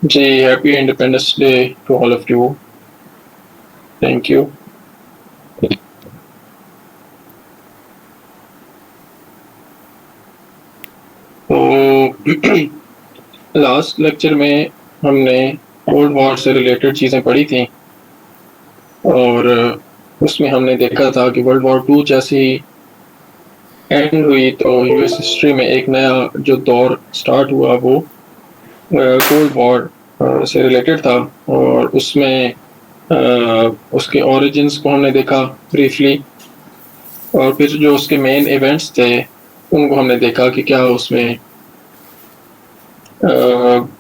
G happy independence day to all of you. Thank you. تو last lecture میں ہم نے ورلڈ وار سے ریلیٹڈ چیزیں پڑھی تھیں اور اس میں ہم نے دیکھا تھا کہ ورلڈ وار 2 جیسی اینڈ ہوئی تو یو ایس ہسٹری میں ایک نیا جو دور سٹارٹ ہوا وہ کولڈ وار سے ریلیٹڈ تھا اور اس میں اس کے اوریجنس کو ہم نے دیکھا بریفلی اور پھر جو اس کے مین ایونٹس تھے ان کو ہم نے دیکھا کہ کیا اس میں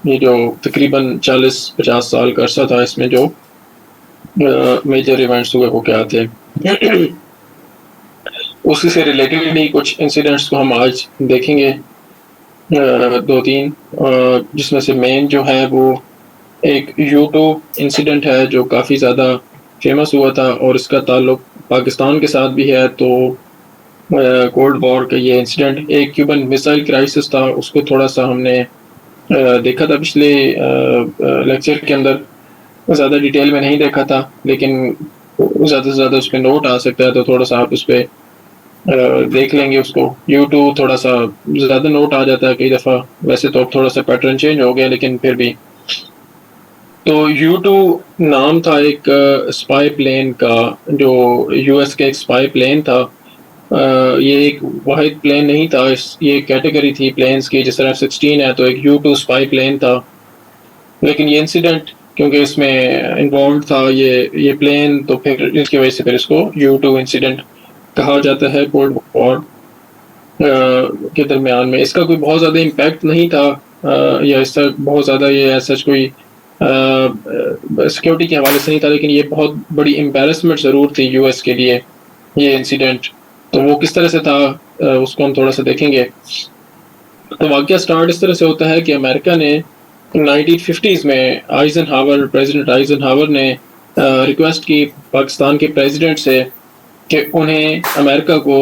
یہ جو تقریباً 40-50 سال کا عرصہ تھا اس میں جو میجر ایونٹس ہوئے وہ کیا تھے. اسی سے ریلیٹڈ ہی کچھ انسیڈنٹس کو ہم آج دیکھیں گے 2-3 جس میں سے مین جو ہے وہ ایک یوٹیوب انسیڈنٹ ہے جو کافی زیادہ فیمس ہوا تھا اور اس کا تعلق پاکستان کے ساتھ بھی ہے. تو کولڈ وار کا یہ انسیڈنٹ ایک کیوبن میسائل کرائسس تھا اس کو تھوڑا سا ہم نے دیکھا تھا پچھلے لیکچر کے اندر. زیادہ ڈیٹیل میں نہیں دیکھا تھا لیکن زیادہ سے زیادہ اس پہ نوٹ آ سکتا ہے تو تھوڑا سا آپ اس پہ دیکھ لیں گے اس کو. یوٹیوب تھوڑا سا زیادہ نوٹ آ جاتا ہے کئی دفعہ, ویسے تو تھوڑا سا پیٹرن چینج ہو گیا لیکن پھر بھی. تو U2 نام تھا ایک اسپائی پلین کا جو یو ایس کا ایک اسپائی پلین تھا. یہ ایک واحد پلین نہیں تھا, یہ کیٹیگری تھی پلینز کی. جس طرح F-16 ہے تو ایک U2 اسپائی پلین تھا. لیکن یہ انسیڈنٹ کیونکہ اس میں انوالوڈ تھا یہ پلین تو پھر اس کی وجہ سے پھر اس کو U2 انسیڈنٹ کہا جاتا ہے کولڈ وار کے درمیان میں. اس کا کوئی بہت زیادہ امپیکٹ نہیں تھا یا اس طرح بہت زیادہ یہ سچ کوئی سیکیورٹی کے حوالے سے نہیں تھا, لیکن یہ بہت بڑی امبیرسمنٹ ضرور تھی یو ایس کے لیے یہ انسیڈنٹ. تو وہ کس طرح سے تھا اس کو ہم تھوڑا سا دیکھیں گے. تو واقعہ سٹارٹ اس طرح سے ہوتا ہے کہ امریکہ نے 1950s میں پریزیڈنٹ آئزن ہاور نے ریکویسٹ کی پاکستان کے پریزیڈنٹ سے کہ انہیں امریکہ کو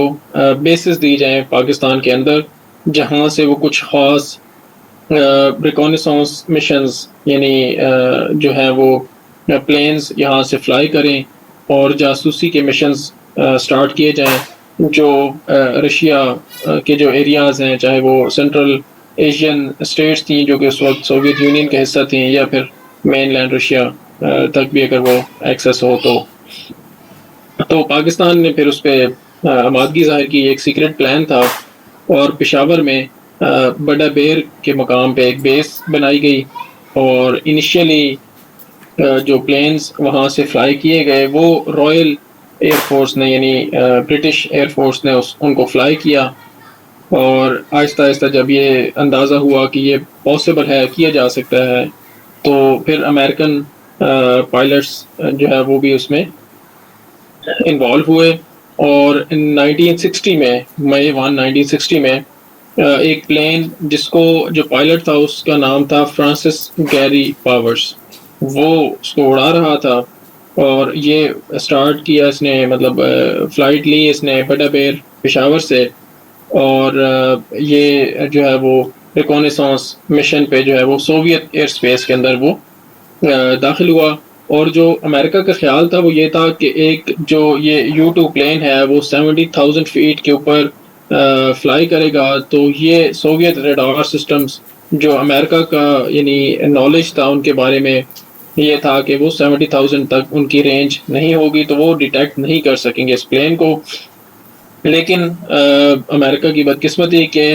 بیسز دی جائیں پاکستان کے اندر جہاں سے وہ کچھ خاص ریکونیسانس مشنز یعنی جو ہے وہ پلینز یہاں سے فلائی کریں اور جاسوسی کے مشنز سٹارٹ کیے جائیں جو رشیا کے جو ایریاز ہیں, چاہے وہ سینٹرل ایشین اسٹیٹس تھیں جو کہ اس وقت سوویت یونین کا حصہ تھیں, یا پھر مین لینڈ رشیا تک بھی اگر وہ ایکسیس ہو تو پاکستان نے پھر اس پہ آمادگی ظاہر کی. ایک سیکرٹ پلان تھا اور پشاور میں بڑا بیر کے مقام پہ ایک بیس بنائی گئی اور انیشیلی جو پلینز وہاں سے فلائی کیے گئے وہ رائل ایئر فورس نے یعنی برٹش ایئر فورس نے ان کو فلائی کیا. اور آہستہ آہستہ جب یہ اندازہ ہوا کہ یہ پاسبل ہے, کیا جا سکتا ہے, تو پھر امریکن پائلٹس جو ہے وہ بھی اس میں انوالو ہوئے. اور 1960 میں مئی 1960 میں ایک پلین جس کو جو پائلٹ تھا اس کا نام تھا فرانسس گیری پاورس, وہ اس کو اڑا رہا تھا. اور یہ سٹارٹ کیا اس نے, مطلب فلائٹ لی اس نے بڑا بیر پشاور سے, اور یہ جو ہے وہ ریکونیسانس مشن پہ جو ہے وہ سوویت ایئر اسپیس کے اندر وہ داخل ہوا. اور جو امریکہ کا خیال تھا وہ یہ تھا کہ ایک جو یہ U2 پلین ہے وہ 70,000 فیٹ کے اوپر فلائی کرے گا, تو یہ سوویت ریڈار سسٹمز جو امریکہ کا یعنی نالج تھا ان کے بارے میں یہ تھا کہ وہ 70,000 تک ان کی رینج نہیں ہوگی تو وہ ڈیٹیکٹ نہیں کر سکیں گے اس پلین کو. لیکن امریکہ کی بدقسمتی کہ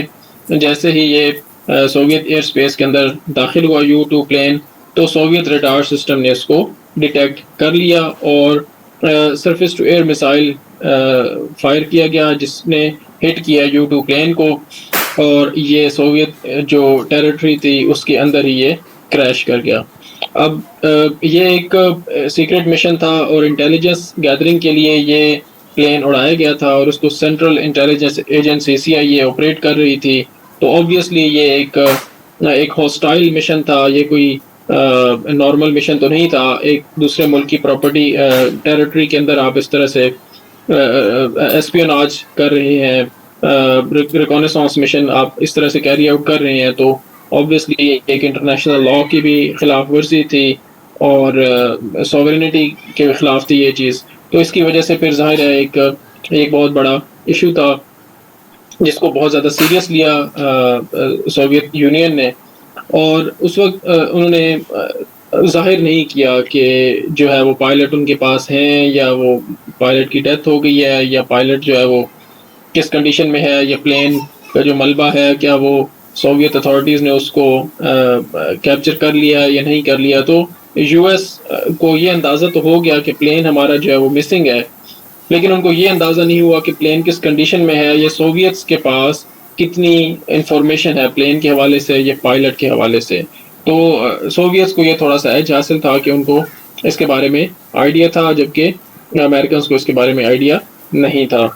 جیسے ہی یہ سوویت ایئر اسپیس کے اندر داخل ہوا U2 پلین تو سوویت ریڈار سسٹم نے اس کو ڈیٹیکٹ کر لیا اور surface to air missile fire کیا گیا جس نے ہٹ کیا U2 پلین کو, اور یہ سوویت جو ٹیریٹری تھی اس کے اندر ہی یہ کریش کر گیا. اب یہ ایک سیکرٹ مشن تھا اور انٹیلیجنس گیدرنگ کے لیے یہ پلین اڑایا گیا تھا اور اس کو central intelligence agency CIA operate کر رہی تھی. تو اوبویسلی یہ ایک ہاسٹائل مشن تھا, یہ کوئی نارمل مشن تو نہیں تھا. ایک دوسرے ملک کی پراپرٹی ٹیریٹری کے اندر آپ اس طرح سے ایسپیوناج کر رہے ہیں, ریکونیسانس مشن آپ اس طرح سے کیری آؤٹ کر رہے ہیں, تو obviously ایک انٹرنیشنل لا کی بھی خلاف ورزی تھی اور سوورینٹی کے خلاف تھی یہ چیز. تو اس کی وجہ سے پھر ظاہر ہے ایک بہت بڑا ایشو تھا جس کو بہت زیادہ سیریس لیا سوویت یونین نے, اور اس وقت انہوں نے ظاہر نہیں کیا کہ جو ہے وہ پائلٹ ان کے پاس ہیں یا وہ پائلٹ کی ڈیتھ ہو گئی ہے یا پائلٹ جو ہے وہ کس کنڈیشن میں ہے, یا پلین کا جو ملبہ ہے کیا وہ سوویت اتھارٹیز نے اس کو کیپچر کر لیا یا نہیں کر لیا. تو یو ایس کو یہ اندازہ تو ہو گیا کہ پلین ہمارا جو ہے وہ مسنگ ہے, لیکن ان کو یہ اندازہ نہیں ہوا کہ پلین کس کنڈیشن میں ہے یا سوویتس کے پاس کتنی انفارمیشن ہے پلین کے حوالے سے یا پائلٹ کے حوالے سے. تو سوویتس کو یہ تھوڑا سا ایج حاصل تھا کہ ان کو اس کے بارے میں آئیڈیا تھا, جبکہ امریکنس کو اس کے بارے میں آئیڈیا نہیں تھا.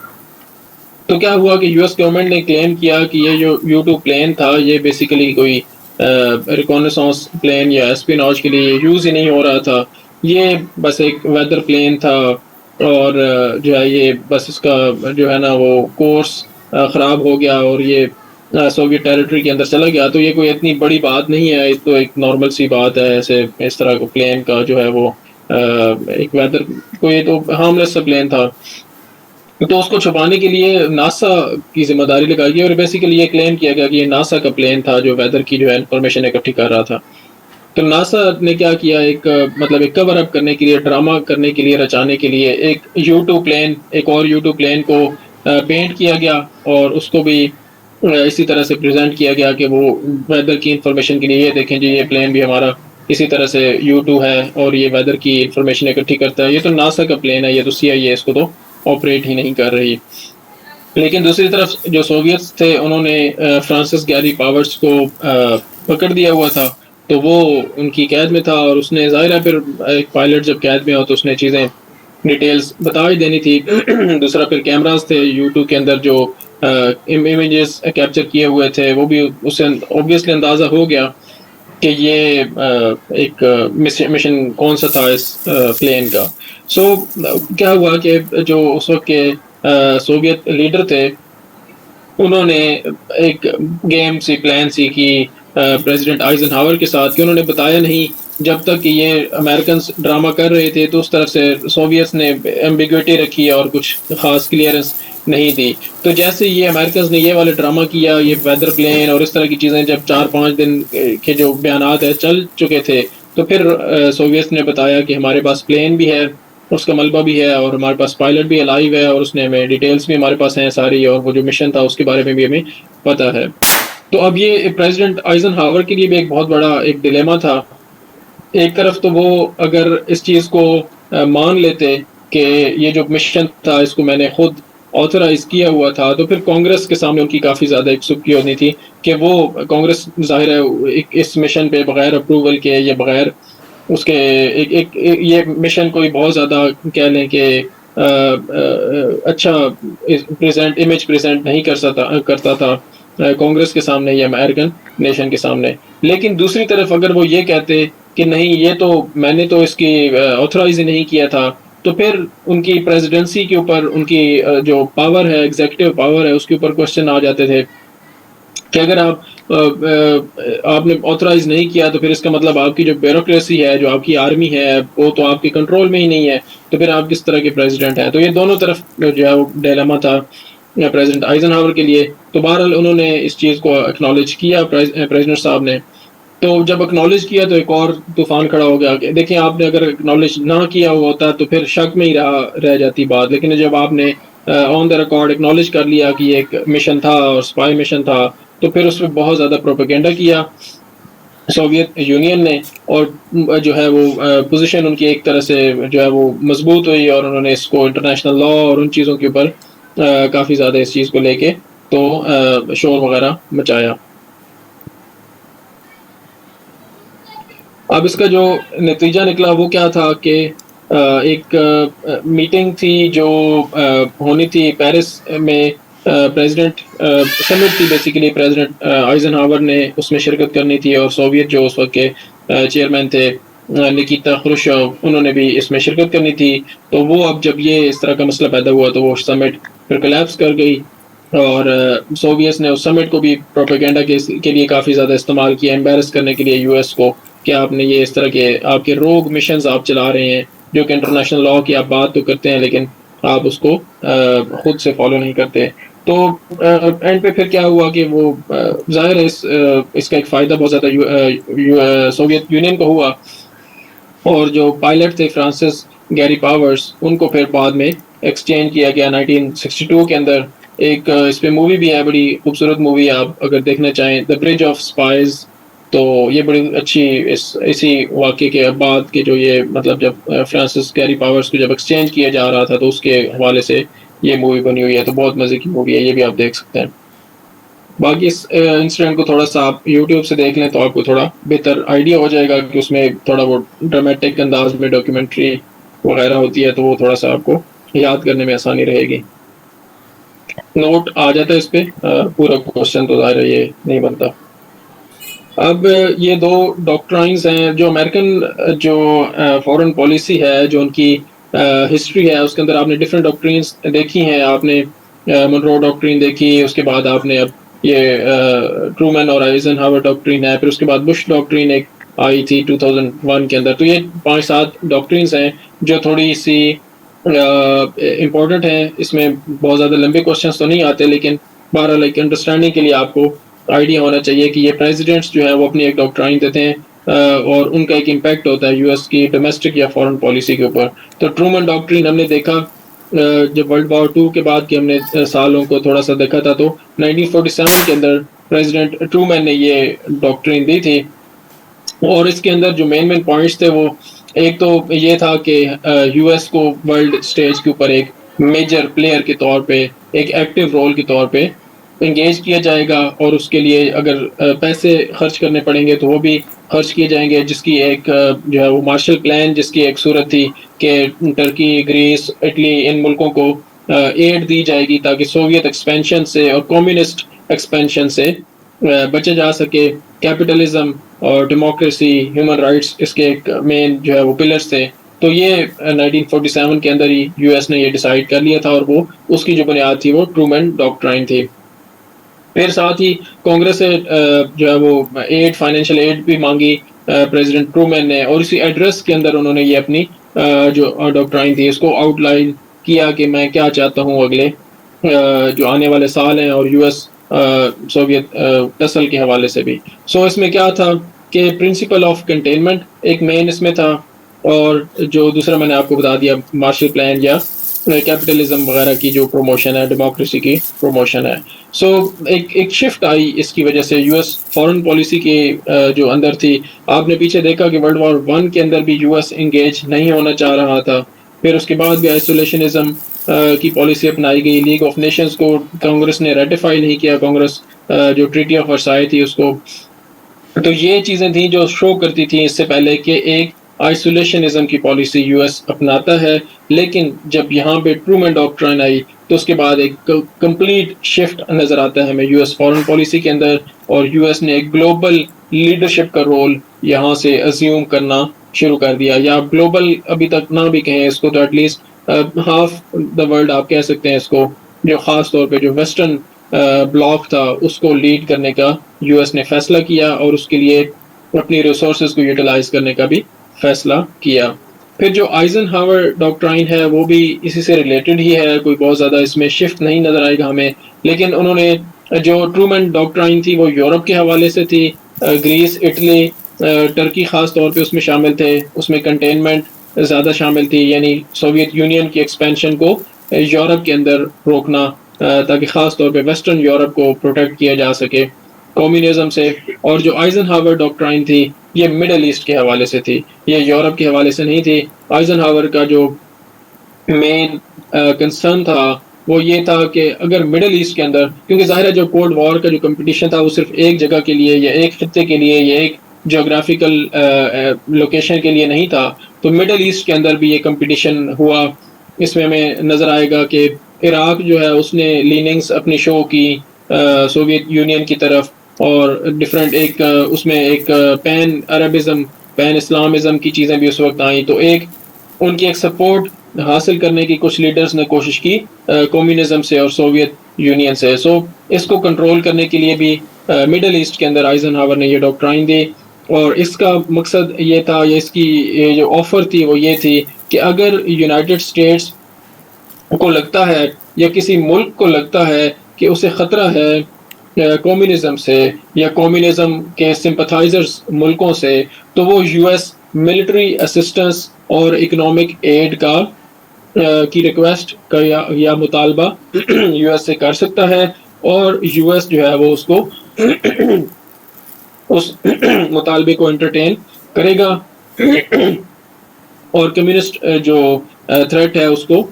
تو کیا ہوا کہ یو ایس گورنمنٹ نے کلیم کیا کہ یہ جو U-2 پلین تھا یہ بیسیکلی کوئی ریکونیسانس پلین یا اسپیناج کے لیے یوز ہی نہیں ہو رہا تھا, یہ بس ایک ویدر پلین تھا, اور جو ہے یہ بس اس کا جو ہے نا وہ کورس خراب ہو گیا اور یہ سوویت ٹیریٹری کے اندر چلا گیا. تو یہ کوئی اتنی بڑی بات نہیں ہے, تو ایک نارمل سی بات ہے, ایسے اس طرح کا پلین کا جو ہے وہ ایک ویدر کوئی تو ہارملیس سا پلین تھا. تو اس کو چھپانے کے لیے ناسا کی ذمہ داری لگائی گئی اور بیسیکلی یہ کلیم کیا گیا کہ یہ ناسا کا پلین تھا جو ویدر کی جو ہے انفارمیشن اکٹھی کر رہا تھا. تو ناسا نے کیا کیا, ایک کور اپ کرنے کے لیے, ڈرامہ کرنے کے لیے, رچانے کے لیے ایک اور U-2 پلین کو پینٹ کیا گیا اور اس کو بھی اسی طرح سے پریزنٹ کیا گیا کہ وہ ویدر کی انفارمیشن کے لیے یہ دیکھیں جی یہ پلین بھی ہمارا اسی طرح سے U-2 ہے اور یہ ویدر کی انفارمیشن اکٹھی کرتا ہے, یہ تو ناسا کا پلین ہے, یہ تو CIA اس کو تو آپریٹ ہی نہیں کر رہی. لیکن دوسری طرف جو سوویتس تھے انہوں نے فرانسس گیری پاورز کو پکڑ دیا ہوا تھا, تو وہ ان کی قید میں تھا, اور اس نے ظاہر ہے پھر ایک پائلٹ جب قید میں ہو تو اس نے چیزیں ڈیٹیلز بتا ہی دینی تھی. دوسرا پھر کیمراز تھے U-2 کے اندر جو امیجز کیپچر کیے ہوئے تھے, وہ بھی اس سے اوبویسلی اندازہ ہو گیا کہ یہ ایک مشن کون سا تھا اس پلین کا. سو کیا ہوا کہ جو اس وقت کے سوویت لیڈر تھے انہوں نے ایک گیم سی پلان سی کی پریزیڈنٹ آئزن ہاور کے ساتھ کہ انہوں نے بتایا نہیں جب تک کہ یہ امریکنز ڈرامہ کر رہے تھے, تو اس طرف سے سوویتس نے ایمبیگوٹی رکھی اور کچھ خاص کلیئرنس نہیں دی. تو جیسے یہ امریکنز نے یہ والے ڈرامہ کیا, یہ ویدر پلین اور اس طرح کی چیزیں جب 4-5 دن کے جو بیانات ہیں چل چکے تھے, تو پھر سوویتس نے بتایا کہ ہمارے پاس پلین بھی ہے, اس کا ملبہ بھی ہے, اور ہمارے پاس پائلٹ بھی الائیو ہے, اور اس نے ہمیں ڈیٹیلز بھی ہمارے پاس ہیں ساری, اور وہ جو مشن تھا اس کے بارے میں بھی ہمیں پتہ ہے. تو اب یہ پریزیڈنٹ آئزن ہاور کے لیے بھی ایک بہت بڑا ایک ڈیلیما تھا. ایک طرف تو وہ اگر اس چیز کو مان لیتے کہ یہ جو مشن تھا اس کو میں نے خود آتھرائز کیا ہوا تھا, تو پھر کانگریس کے سامنے ان کی کافی زیادہ ایک سبکی ہونی تھی کہ وہ کانگریس ظاہر ہے اس مشن پہ بغیر اپروول کے یا بغیر اس کے یہ مشن کوئی بہت زیادہ کہہ لیں کہ اچھا امیج پریزنٹ نہیں کرتا تھا کانگریس کے سامنے یا امریکن نیشن کے سامنے. لیکن دوسری طرف اگر وہ یہ کہتے کہ نہیں یہ تو میں نے تو اس کی آتھرائز ہی نہیں کیا تھا, تو پھر ان کی پریزیڈنسی کے اوپر ان کی جو پاور ہے ایگزیکٹو پاور ہے اس کے اوپر کوشچن آ جاتے تھے کہ اگر آپ نے آتھرائز نہیں کیا تو پھر اس کا مطلب آپ کی جو بیوروکریسی ہے, جو آپ کی آرمی ہے, وہ تو آپ کے کنٹرول میں ہی نہیں ہے, تو پھر آپ کس طرح کے پریزیڈنٹ ہیں. تو یہ دونوں طرف جو ہے وہ ڈیلیما تھا پریزیڈنٹ آئزن ہاور کے لیے. تو بہرحال انہوں نے اس چیز کو اکنالج کیا پریزیڈنٹ صاحب نے. تو جب اکنالج کیا تو ایک اور طوفان کھڑا ہو گیا کہ دیکھیں آپ نے اگر اکنالج نہ کیا ہوا ہوتا تو پھر شک میں ہی رہ جاتی بات, لیکن جب آپ نے آن دا ریکارڈ اکنالج کر لیا کہ یہ ایک مشن تھا اور اسپائی مشن تھا, تو پھر اس پہ بہت زیادہ پروپیگنڈا کیا سوویت یونین نے, اور جو ہے وہ پوزیشن ان کی ایک طرح سے جو ہے وہ مضبوط ہوئی, اور انہوں نے اس کو انٹرنیشنل لا اور ان چیزوں کے اوپر کافی زیادہ اس چیز کو لے کے تو شور وغیرہ مچایا. اب اس کا جو نتیجہ نکلا وہ کیا تھا کہ ایک میٹنگ تھی جو ہونی تھی پیرس میں, پریزیڈنٹ سمٹ تھی بیسیکلی, پریزیڈنٹ آئزن ہاور نے اس میں شرکت کرنی تھی, اور سوویت جو اس وقت کے چیئرمین تھے نکیتا خروشچوف انہوں نے بھی اس میں شرکت کرنی تھی. تو وہ اب جب یہ اس طرح کا مسئلہ پیدا ہوا تو وہ سمٹ پھر کلیپس کر گئی, اور سوویتس نے اس سمٹ کو بھی پروپیگنڈا کے لیے کافی زیادہ استعمال کیا، امبیرس کرنے کے لیے یو ایس کو، کہ آپ نے یہ اس طرح کے آپ کے روگ مشنز آپ چلا رہے ہیں، جو کہ انٹرنیشنل لا کی آپ بات تو کرتے ہیں لیکن آپ اس کو خود سے فالو نہیں کرتے. تو اینڈ پہ پھر کیا ہوا کہ وہ ظاہر ہے اس کا ایک فائدہ بہت زیادہ سوویت یونین کو ہوا، اور جو پائلٹ تھے فرانسس گیری پاورز، ان کو پھر بعد میں ایکسچینج کیا گیا 1962 کے اندر. ایک اس پہ مووی بھی ہے، بڑی خوبصورت مووی ہے، آپ اگر دیکھنا چاہیں، دا برج آف اسپائز. تو یہ بڑی اچھی اسی واقعے کے بعد کے جو یہ مطلب جب فرانسس گیری پاورز کو جب ایکسچینج کیا جا رہا تھا تو اس کے حوالے سے یہ مووی بنی ہوئی ہے. تو بہت مزے کی مووی ہے، یہ بھی آپ دیکھ سکتے ہیں. باقی اس انسیڈنٹ کو تھوڑا سا آپ یوٹیوب سے دیکھ لیں تو آپ کو تھوڑا بہتر آئیڈیا ہو جائے گا کہ اس میں تھوڑا وہ ڈرامیٹک انداز میں ڈاکیومنٹری وغیرہ ہوتی ہے، تو وہ تھوڑا سا آپ کو یاد کرنے میں آسانی رہے گی. نوٹ آ جاتا ہے اس پہ، پورا کوشچن تو ظاہر ہے یہ نہیں بنتا. اب یہ دو ڈاکٹرائنز ہیں جو امریکن جو فورن پالیسی ہے، جو ان کی ہسٹری ہے، اس کے اندر آپ نے ڈفرینٹ ڈاکٹرینز دیکھی ہیں. آپ نے منرو ڈاکٹرین دیکھی، اس کے بعد آپ نے اب یہ ٹرومین اور آئزن ہاور ڈاکٹرین ہے، پھر اس کے بعد بش ڈاکٹرین ایک آئی تھی 2001 کے اندر. تو یہ 5-7 ڈاکٹرینز ہیں جو تھوڑی سی امپورٹنٹ ہیں. اس میں بہت زیادہ لمبے کوشچنس تو نہیں آتے، لیکن بہرحال ایک انڈرسٹینڈنگ کے لیے آپ کو آئیڈیا ہونا چاہیے کہ یہ پریزیڈنٹس جو ہے وہ اپنی ایک ڈاکٹرائن دیتے ہیں اور ان کا ایک امپیکٹ ہوتا ہے یو ایس کی ڈومیسٹک یا فورن پالیسی کے اوپر. تو ٹرومن ڈاکٹرین ہم نے دیکھا جب ورلڈ وار 2 کے بعد کے ہم نے سالوں کو تھوڑا سا دیکھا تھا، تو 1947 کے اندر پریزیڈنٹ ٹرومین نے یہ ڈاکٹرین دی تھی. اور اس کے اندر جو مین پوائنٹس تھے، وہ ایک تو یہ تھا کہ یو ایس کو ورلڈ اسٹیج کے اوپر ایک میجر پلیئر کے طور پہ، ایک ایکٹیو رول کے طور پہ انگیج کیا جائے گا، اور اس کے لیے اگر پیسے خرچ کرنے پڑیں گے تو وہ بھی خرچ کیے جائیں گے. جس کی ایک جو ہے وہ مارشل پلان، جس کی ایک صورت تھی کہ ٹرکی، گریس، اٹلی، ان ملکوں کو ایڈ دی جائے گی تاکہ سوویت ایکسپینشن سے اور کمیونسٹ ایکسپینشن سے بچا جا سکے. کیپٹلزم اور ڈیموکریسی، ہیومن رائٹس اس کے ایک مین جو ہے وہ پلرس تھے. تو یہ 1947 کے اندر ہی یو ایس نے یہ ڈیسائیڈ کر لیا تھا، اور وہ اس کی جو بنیاد تھی وہ ٹرومین ڈاکٹرائن تھی. پھر ساتھ ہی کانگریس سے جو ہے وہ فائنینشیل ایڈ بھی مانگی پریزیڈنٹ ٹرومین نے، اور اسی ایڈریس کے اندر انہوں نے یہ اپنی جو ڈاکٹرائن تھی اس کو آؤٹ لائن کیا کہ میں کیا چاہتا ہوں اگلے جو آنے والے سال ہیں، اور یو ایس سوویت ٹسل کے حوالے سے بھی. سو اس میں کیا تھا کہ پرنسپل آف کنٹینمنٹ ایک مین اس میں تھا، اور جو دوسرا میں نے آپ کو بتا دیا مارشل پلان یا کیپٹلزم وغیرہ کی جو پروموشن ہے، ڈیموکریسی کی پروموشن ہے. سو ایک شفٹ آئی اس کی وجہ سے یو ایس فورن پالیسی کی جو اندر تھی. آپ نے پیچھے دیکھا کہ ورلڈ وار 1 کے اندر بھی یو ایس انگیج نہیں ہونا چاہ رہا تھا. پھر اس کے بعد بھی آئسولیشنزم کی پالیسی اپنائی گئی. لیگ آف نیشنز کو کانگریس نے ریٹیفائی نہیں کیا، کانگریس جو ٹریٹی آف ورسائے تھی اس کو. تو یہ چیزیں تھیں جو شو کرتی تھیں اس سے پہلے کہ ایک آئسولیشنزم کی پالیسی یو ایس اپناتا ہے. لیکن جب یہاں پہ ٹرومین ڈاکٹرائن آئی تو اس کے بعد ایک کمپلیٹ شفٹ نظر آتا ہے ہمیں یو ایس فورن پالیسی کے اندر، اور یو ایس نے ایک گلوبل لیڈرشپ کا رول یہاں سے ازیوم کرنا شروع کر دیا. یا گلوبل ابھی تک نہ بھی کہیں اس کو، تو at least half the world آپ کہہ سکتے ہیں اس کو، جو خاص طور پہ جو ویسٹرن بلاک تھا اس کو لیڈ کرنے کا یو ایس نے فیصلہ کیا، اور اس کے لیے اپنی ریسورسز کو یوٹیلائز کرنے کا بھی فیصلہ کیا. پھر جو آئزن ہاور ڈاکٹرائن ہے وہ بھی اسی سے ریلیٹڈ ہی ہے، کوئی بہت زیادہ اس میں شفٹ نہیں نظر آئے گا ہمیں. لیکن انہوں نے جو ٹرومین ڈاکٹرائن تھی وہ یورپ کے حوالے سے تھی. گریس، اٹلی، ٹرکی خاص طور پہ اس میں شامل تھے. اس میں کنٹینمنٹ زیادہ شامل تھی، یعنی سوویت یونین کی ایکسپینشن کو یورپ کے اندر روکنا تاکہ خاص طور پہ ویسٹرن یورپ کو پروٹیکٹ کیا جا سکے کمیونزم سے. اور جو آئزن ہاور ڈاکٹرائن تھی یہ مڈل ایسٹ کے حوالے سے تھی، یہ یورپ کے حوالے سے نہیں تھی. آئزن ہاور کا جو مین کنسرن تھا وہ یہ تھا کہ اگر مڈل ایسٹ کے اندر، کیونکہ ظاہر ہے جو کولڈ وار کا جو کمپٹیشن تھا وہ صرف ایک جگہ کے لیے یا ایک خطے کے لیے یا ایک جغرافیکل لوکیشن کے لیے نہیں تھا، تو مڈل ایسٹ کے اندر بھی یہ کمپٹیشن ہوا. اس میں ہمیں نظر آئے گا کہ عراق جو ہے اس نے لیننگز اپنی شو کی سوویت یونین کی طرف، اور ڈفرینٹ ایک اس میں ایک پین عربزم، پین اسلامزم کی چیزیں بھی اس وقت آئیں. تو ایک ان کی ایک سپورٹ حاصل کرنے کی کچھ لیڈرز نے کوشش کی کمیونزم سے اور سوویت یونین سے. سو اس کو کنٹرول کرنے کے لیے بھی مڈل ایسٹ کے اندر آئزن ہاور نے یہ ڈاکٹرائن دی, اور اس کا مقصد یہ تھا, یا اس کی جو آفر تھی وہ یہ تھی کہ اگر یونائٹڈ اسٹیٹس کو لگتا ہے یا کسی ملک کو لگتا ہے کہ اسے خطرہ ہے کمیونزم سے یا کمیونزم کے سمپتھائزرز ملکوں سے, تو وہ یو ایس ملٹری اسسٹنس اور اکنامک ایڈ کا کی ریکویسٹ کا یا مطالبہ یو ایس سے کر سکتا ہے, اور یو ایس جو ہے وہ اس کو اس مطالبے کو انٹرٹین کرے گا اور کمیونسٹ جو تھریٹ ہے اس کو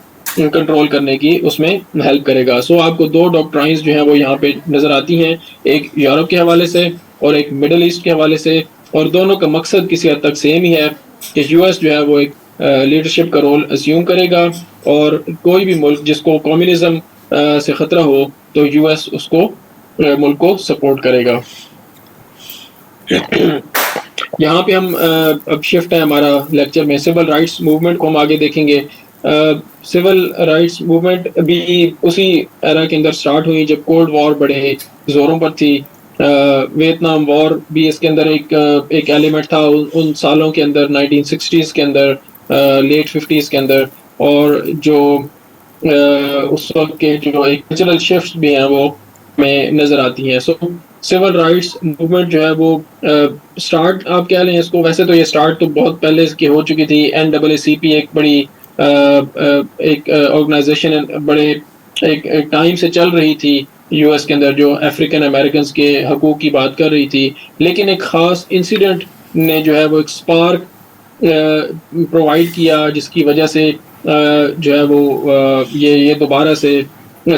کنٹرول کرنے کی اس میں ہیلپ کرے گا. سو آپ کو دو ڈاکٹرائنز جو ہیں وہ یہاں پہ نظر آتی ہیں, ایک یورپ کے حوالے سے اور ایک مڈل ایسٹ کے حوالے سے, اور دونوں کا مقصد کسی حد تک سیم ہی ہے کہ یو ایس جو ہے وہ ایک لیڈرشپ کا رول اسیوم کرے گا, اور کوئی بھی ملک جس کو کمیونزم سے خطرہ ہو تو یو ایس اس کو ملک کو سپورٹ کرے گا. یہاں پہ ہم اب شفٹ ہے ہمارا لیکچر میں سول رائٹس موومنٹ کو ہم آگے دیکھیں گے. سول رائٹس موومنٹ بھی اسی ایرا کے اندر سٹارٹ ہوئی جب کولڈ وار بڑے زوروں پر تھی. ویتنام وار بھی اس کے اندر ایک ایلیمنٹ تھا ان سالوں کے اندر, 1960s کے اندر, لیٹ 50s کے اندر, اور جو اس وقت کے جو ایک کلچرل شفٹس بھی ہیں وہ میں نظر آتی ہیں. سو سول رائٹس موومنٹ جو ہے وہ سٹارٹ آپ کہہ لیں اس کو, ویسے تو یہ سٹارٹ تو بہت پہلے اس کی ہو چکی تھی. NAACP ایک بڑی ایک آرگنائزیشن بڑے ایک ٹائم سے چل رہی تھی یو ایس کے اندر, جو افریقن امریکنز کے حقوق کی بات کر رہی تھی, لیکن ایک خاص انسیڈنٹ نے جو ہے وہ ایک سپارک پرووائڈ کیا جس کی وجہ سے جو ہے وہ یہ دوبارہ سے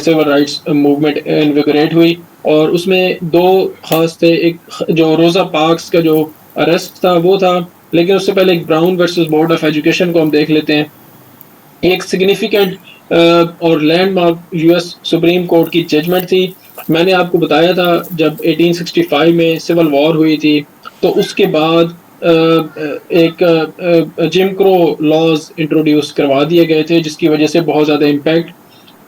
سول رائٹس موومنٹ انویگریٹ ہوئی, اور اس میں دو خاص تھے. ایک جو روزا پارکس کا جو اریسٹ تھا وہ تھا, لیکن اس سے پہلے ایک Brown versus Board of Education کو ہم دیکھ لیتے ہیں. ایک سگنیفیکنٹ اور landmark U S supreme Court کی ججمنٹ تھی. میں نے آپ کو بتایا تھا جب 1865 میں سول وار ہوئی تھی تو اس کے بعد ایک جم کرو لاز انٹروڈیوس کروا دیے گئے تھے, جس کی وجہ سے بہت زیادہ امپیکٹ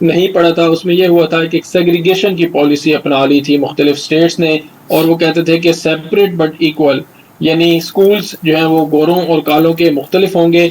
نہیں پڑا تھا. اس میں یہ ہوا تھا کہ ایک سیگریگیشن کی پالیسی اپنا لی تھی مختلف اسٹیٹس نے, اور وہ کہتے تھے کہ سیپریٹ بٹ ایکول, یعنی اسکولس جو ہیں وہ گوروں اور کالوں کے مختلف ہوں گے.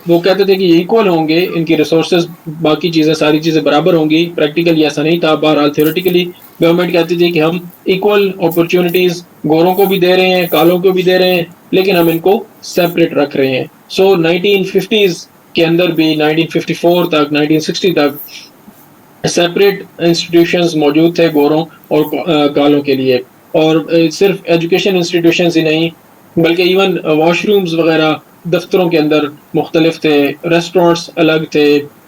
وہ کہتے تھے کہ یہ ایکول ہوں گے, ان کی ریسورسز باقی چیزیں ساری چیزیں برابر ہوں گی. پریکٹیکلی ایسا نہیں تھا, بہرحال تھیوریٹیکلی گورنمنٹ کہتی تھی کہ ہم ایکول اپرچونٹیز گوروں کو بھی دے رہے ہیں, کالوں کو بھی دے رہے ہیں, لیکن ہم ان کو سیپریٹ رکھ رہے ہیں. سو 1950s کے اندر بھی 1954 تک 1960 تک سیپریٹ انسٹیٹیوشنز موجود تھے گوروں اور کالوں کے لیے, اور صرف ایجوکیشن انسٹیٹیوشنز ہی نہیں بلکہ ایون واش رومز وغیرہ دفتروں کے اندر مختلف تھے, ریسٹورینٹس الگ تھے,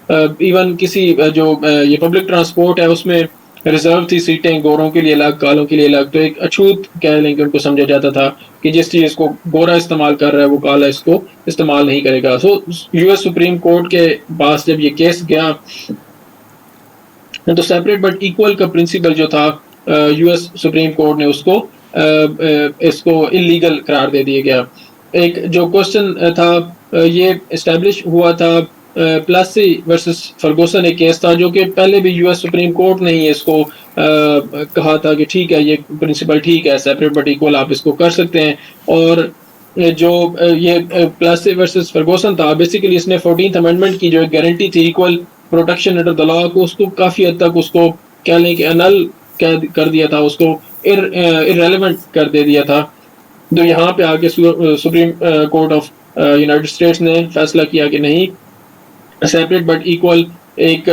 ایون کسی جو یہ پبلک ٹرانسپورٹ ہے اس میں ریزرو تھی سیٹیں گوروں کے لیے الگ, کالوں کے لیے الگ. تو ایک اچھوت کہہ لیں کہ ان کو سمجھا جاتا تھا کہ جس چیز کو گورا استعمال کر رہا ہے وہ کالا اس کو استعمال نہیں کرے گا. So U S supreme court کے پاس جب یہ کیس گیا تو سیپریٹ بٹ ایکول کا پرنسپل جو تھا یو ایس سپریم کورٹ نے اس کو انلیگل قرار دے دیا گیا. ایک جو کوشچن تھا یہ اسٹیبلش ہوا تھا پلاسی ورسز فرگوسن ایک کیس تھا, جو کہ پہلے بھی یو ایس سپریم کورٹ نے ہی اس کو کہا تھا کہ ٹھیک ہے یہ پرنسپل ٹھیک ہے, سیپریٹ بٹ ایکول آپ اس کو کر سکتے ہیں. اور جو یہ پلاسی ورسز فرگوسن تھا بیسیکلی اس نے 14th امینڈمنٹ کی جو ایک گارنٹی تھی ایکول پروٹیکشن انڈر دا لا کو, اس کو کافی حد تک اس کو کہہ لیں کہ انل کر دیا تھا, اس کو irrelevant کر دے دیا تھا. تو یہاں پہ آگے supreme court of United States نے فیصلہ کیا کہ نہیں, سیپریٹ بٹ ایکول ایک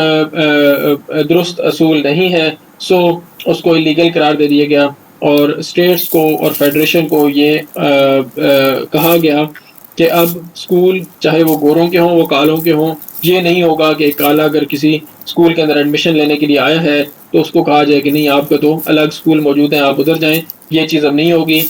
درست اصول نہیں ہے. سو اس کو انلیگل قرار دے دیا گیا, اور اسٹیٹس کو اور فیڈریشن کو یہ کہا گیا کہ اب اسکول چاہے وہ گوروں کے ہوں وہ کالوں کے ہوں, یہ نہیں ہوگا کہ کالا اگر کسی اسکول کے اندر ایڈمیشن لینے کے لیے آیا ہے تو اس کو کہا جائے کہ نہیں آپ کا تو الگ اسکول موجود ہیں آپ ادھر جائیں. یہ چیز اب نہیں ہوگی,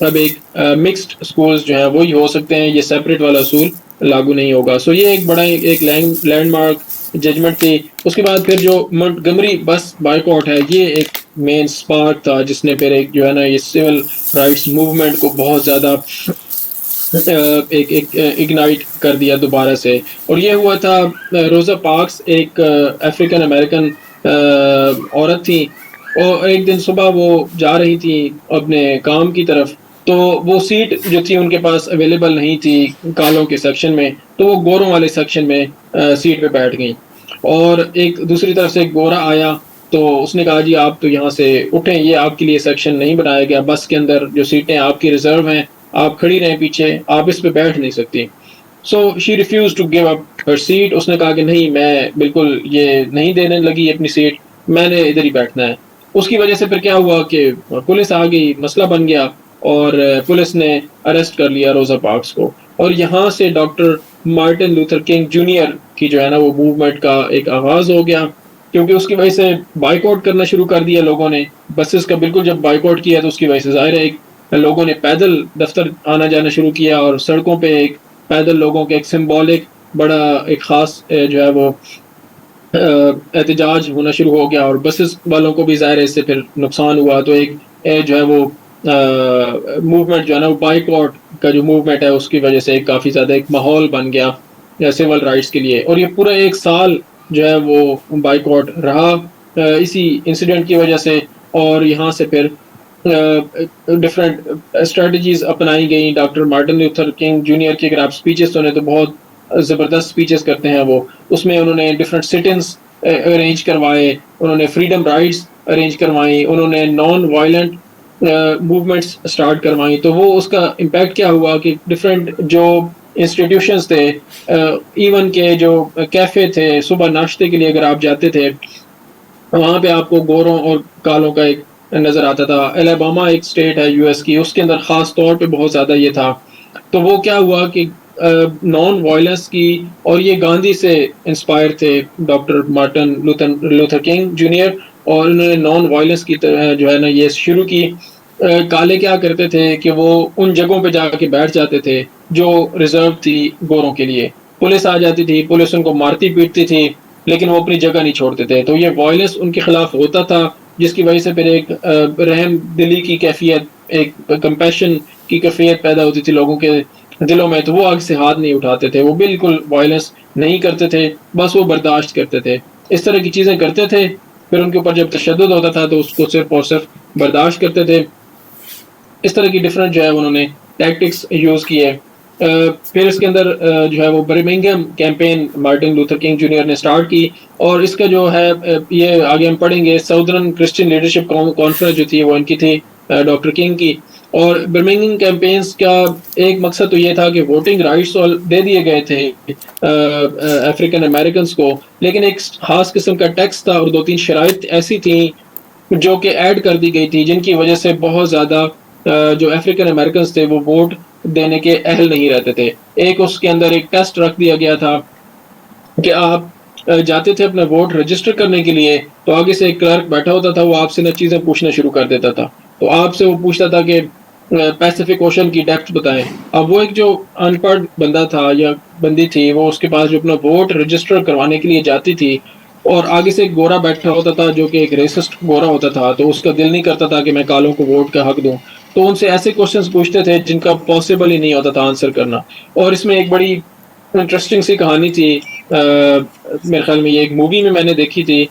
اب ایک مکسڈ اسکولز جو ہیں وہی ہو سکتے ہیں, یہ سیپریٹ والا اصول لاگو نہیں ہوگا. سو یہ ایک بڑا ایک لینڈ مارک ججمنٹ تھی. اس کے بعد پھر جو منٹگمری بس بائیکاٹ ہے یہ ایک مین سپارک تھا جس نے پھر ایک جو ہے نا یہ سول رائٹس موومنٹ کو بہت زیادہ ایک اگنائٹ کر دیا دوبارہ سے. اور یہ ہوا تھا روزا پارکس ایک افریقن امریکن عورت تھیں، اور ایک دن صبح وہ جا رہی تھی اپنے کام کی طرف، تو وہ سیٹ جو تھی ان کے پاس اویلیبل نہیں تھی کالوں کے سیکشن میں، تو وہ گوروں والے سیکشن میں سیٹ پہ بیٹھ گئیں. اور ایک دوسری طرف سے ایک گورا آیا، تو اس نے کہا جی آپ تو یہاں سے اٹھیں، یہ آپ کے لیے سیکشن نہیں بنایا گیا، بس کے اندر جو سیٹیں آپ کی ریزرو ہیں، آپ کھڑی رہیں پیچھے، آپ اس پہ بیٹھ نہیں سکتی. So she refuse to give up her seat. اس نے کہا کہ نہیں، میں بالکل یہ نہیں دینے لگی اپنی سیٹ، میں نے ادھر ہی بیٹھنا ہے. اس کی وجہ سے پھر کیا ہوا کہ پولیس آ گئی، مسئلہ بن گیا، اور پولیس نے اریسٹ کر لیا روزا پارکس کو. اور یہاں سے doctor Martin Luther king junior کی جو ہے نا وہ موومنٹ کا ایک آغاز ہو گیا، کیونکہ اس کی وجہ سے بائیک آؤٹ کرنا شروع کر دیا لوگوں نے. بسز کا بالکل جب بائیک آؤٹ کیا تو اس کی وجہ سے ظاہر ہے لوگوں نے پیدل دفتر آنا جانا شروع کیا، اور سڑکوں پہ ایک پیدل لوگوں کے ایک سمبولک بڑا ایک خاص جو ہے وہ احتجاج ہونا شروع ہو گیا، اور بسز والوں کو بھی ظاہر ہے اس سے پھر نقصان ہوا. تو ایک جو ہے وہ موومنٹ جو ہے نا وہ بائیک آؤٹ کا جو موومنٹ ہے اس کی وجہ سے کافی زیادہ ایک ماحول بن گیا سول رائٹس کے لیے. اور یہ پورا ایک سال جو ہے وہ بائیک آؤٹ رہا اسی انسیڈنٹ کی وجہ سے. اور یہاں سے پھر ڈفرینٹ اسٹریٹجیز اپنائی گئیں. Doctor Martin Luther king junior کی اگر آپ اسپیچز سنیں تو بہت زبردست اسپیچز کرتے ہیں وہ. اس میں انہوں نے ڈفرینٹ سٹنگس ارینج کروائے، انہوں نے فریڈم رائٹس ارینج کروائیں، انہوں نے نان وائلنٹ موومنٹس اسٹارٹ کروائیں. تو وہ اس کا امپیکٹ کیا ہوا کہ ڈفرینٹ جو انسٹیٹیوشنز تھے، ایون کے جو کیفے تھے، صبح ناشتے کے لیے اگر آپ جاتے تھے وہاں پہ آپ کو گوروں اور کالوں کا ایک نظر آتا تھا. الاباما ایک اسٹیٹ ہے یو ایس کی، اس کے اندر خاص طور پہ بہت زیادہ یہ تھا. تو وہ کیا ہوا کہ نان وائلنس کی، اور یہ گاندھی سے انسپائر تھے doctor Martin Luther king junior, اور انہوں نے نان وائلنس کی جو ہے نا یہ شروع کی. کالے کیا کرتے تھے کہ وہ ان جگہوں پہ جا کے بیٹھ جاتے تھے جو ریزرو تھی گوروں کے لیے. پولیس آ جاتی تھی، پولیس ان کو مارتی پیٹتی تھی، لیکن وہ اپنی جگہ نہیں چھوڑتے تھے. تو یہ وائلنس ان کے خلاف ہوتا تھا، جس کی وجہ سے پھر ایک رحم دلی کی کیفیت، ایک کمپیشن کی کیفیت پیدا ہوتی تھی لوگوں کے دلوں میں. تو وہ آگ سے ہاتھ نہیں اٹھاتے تھے، وہ بالکل وائلنس نہیں کرتے تھے، بس وہ برداشت کرتے تھے. اس طرح کی چیزیں کرتے تھے، پھر ان کے اوپر جب تشدد ہوتا تھا تو اس کو صرف اور صرف برداشت کرتے تھے. اس طرح کی ڈفرینٹ جو ہے انہوں نے ٹیکٹکس یوز کیے. پھر اس کے اندر جو ہے وہ Birmingham campaign Martin Luther king junior نے سٹارٹ کی. اور اس کا جو ہے یہ آگے ہم پڑھیں گے، ساؤدرن کرسچین لیڈرشپ کانفرنس جو تھی وہ ان کی تھی ڈاکٹر کنگ کی. اور برمنگھم کیمپینز کا ایک مقصد تو یہ تھا کہ ووٹنگ رائٹس دے دیے گئے تھے افریقن امریکنس کو، لیکن ایک خاص قسم کا ٹیکس تھا اور 2-3 شرائط ایسی تھیں جو کہ ایڈ کر دی گئی تھی، جن کی وجہ سے بہت زیادہ جو افریقن امریکنس تھے وہ ووٹ دینے کے اہل نہیں رہتے تھے. ایک اس کے اندر ایک ٹیسٹ رکھ دیا گیا تھا کہ آپ جاتے تھے اپنا ووٹ رجسٹر کرنے کے لیے، تو آگے سے ایک کلرک بیٹھا ہوتا تھا، وہ آپ سے نہ چیزیں پوچھنا شروع کر دیتا تھا. تو آپ سے وہ پوچھتا تھا کہ پیسیفک اوشن کی ڈیپتھ بتائیں. اب وہ ایک جو ان پڑھ بندہ تھا یا بندی تھی، وہ اس کے پاس جو اپنا ووٹ رجسٹر کروانے کے لیے جاتی تھی، اور آگے سے ایک گورا بیٹھا ہوتا تھا جو کہ ایک ریسسٹ گورا ہوتا تھا، تو اس کا دل نہیں کرتا تھا کہ میں کالوں کو ووٹ کا حق دوں. تو ان سے ایسے کوشچنس پوچھتے تھے جن کا پاسبل ہی نہیں ہوتا تھا آنسر کرنا. اور اس میں ایک بڑی انٹرسٹنگ سی کہانی تھی، میرے خیال میں یہ ایک مووی میں نے دیکھی تھی،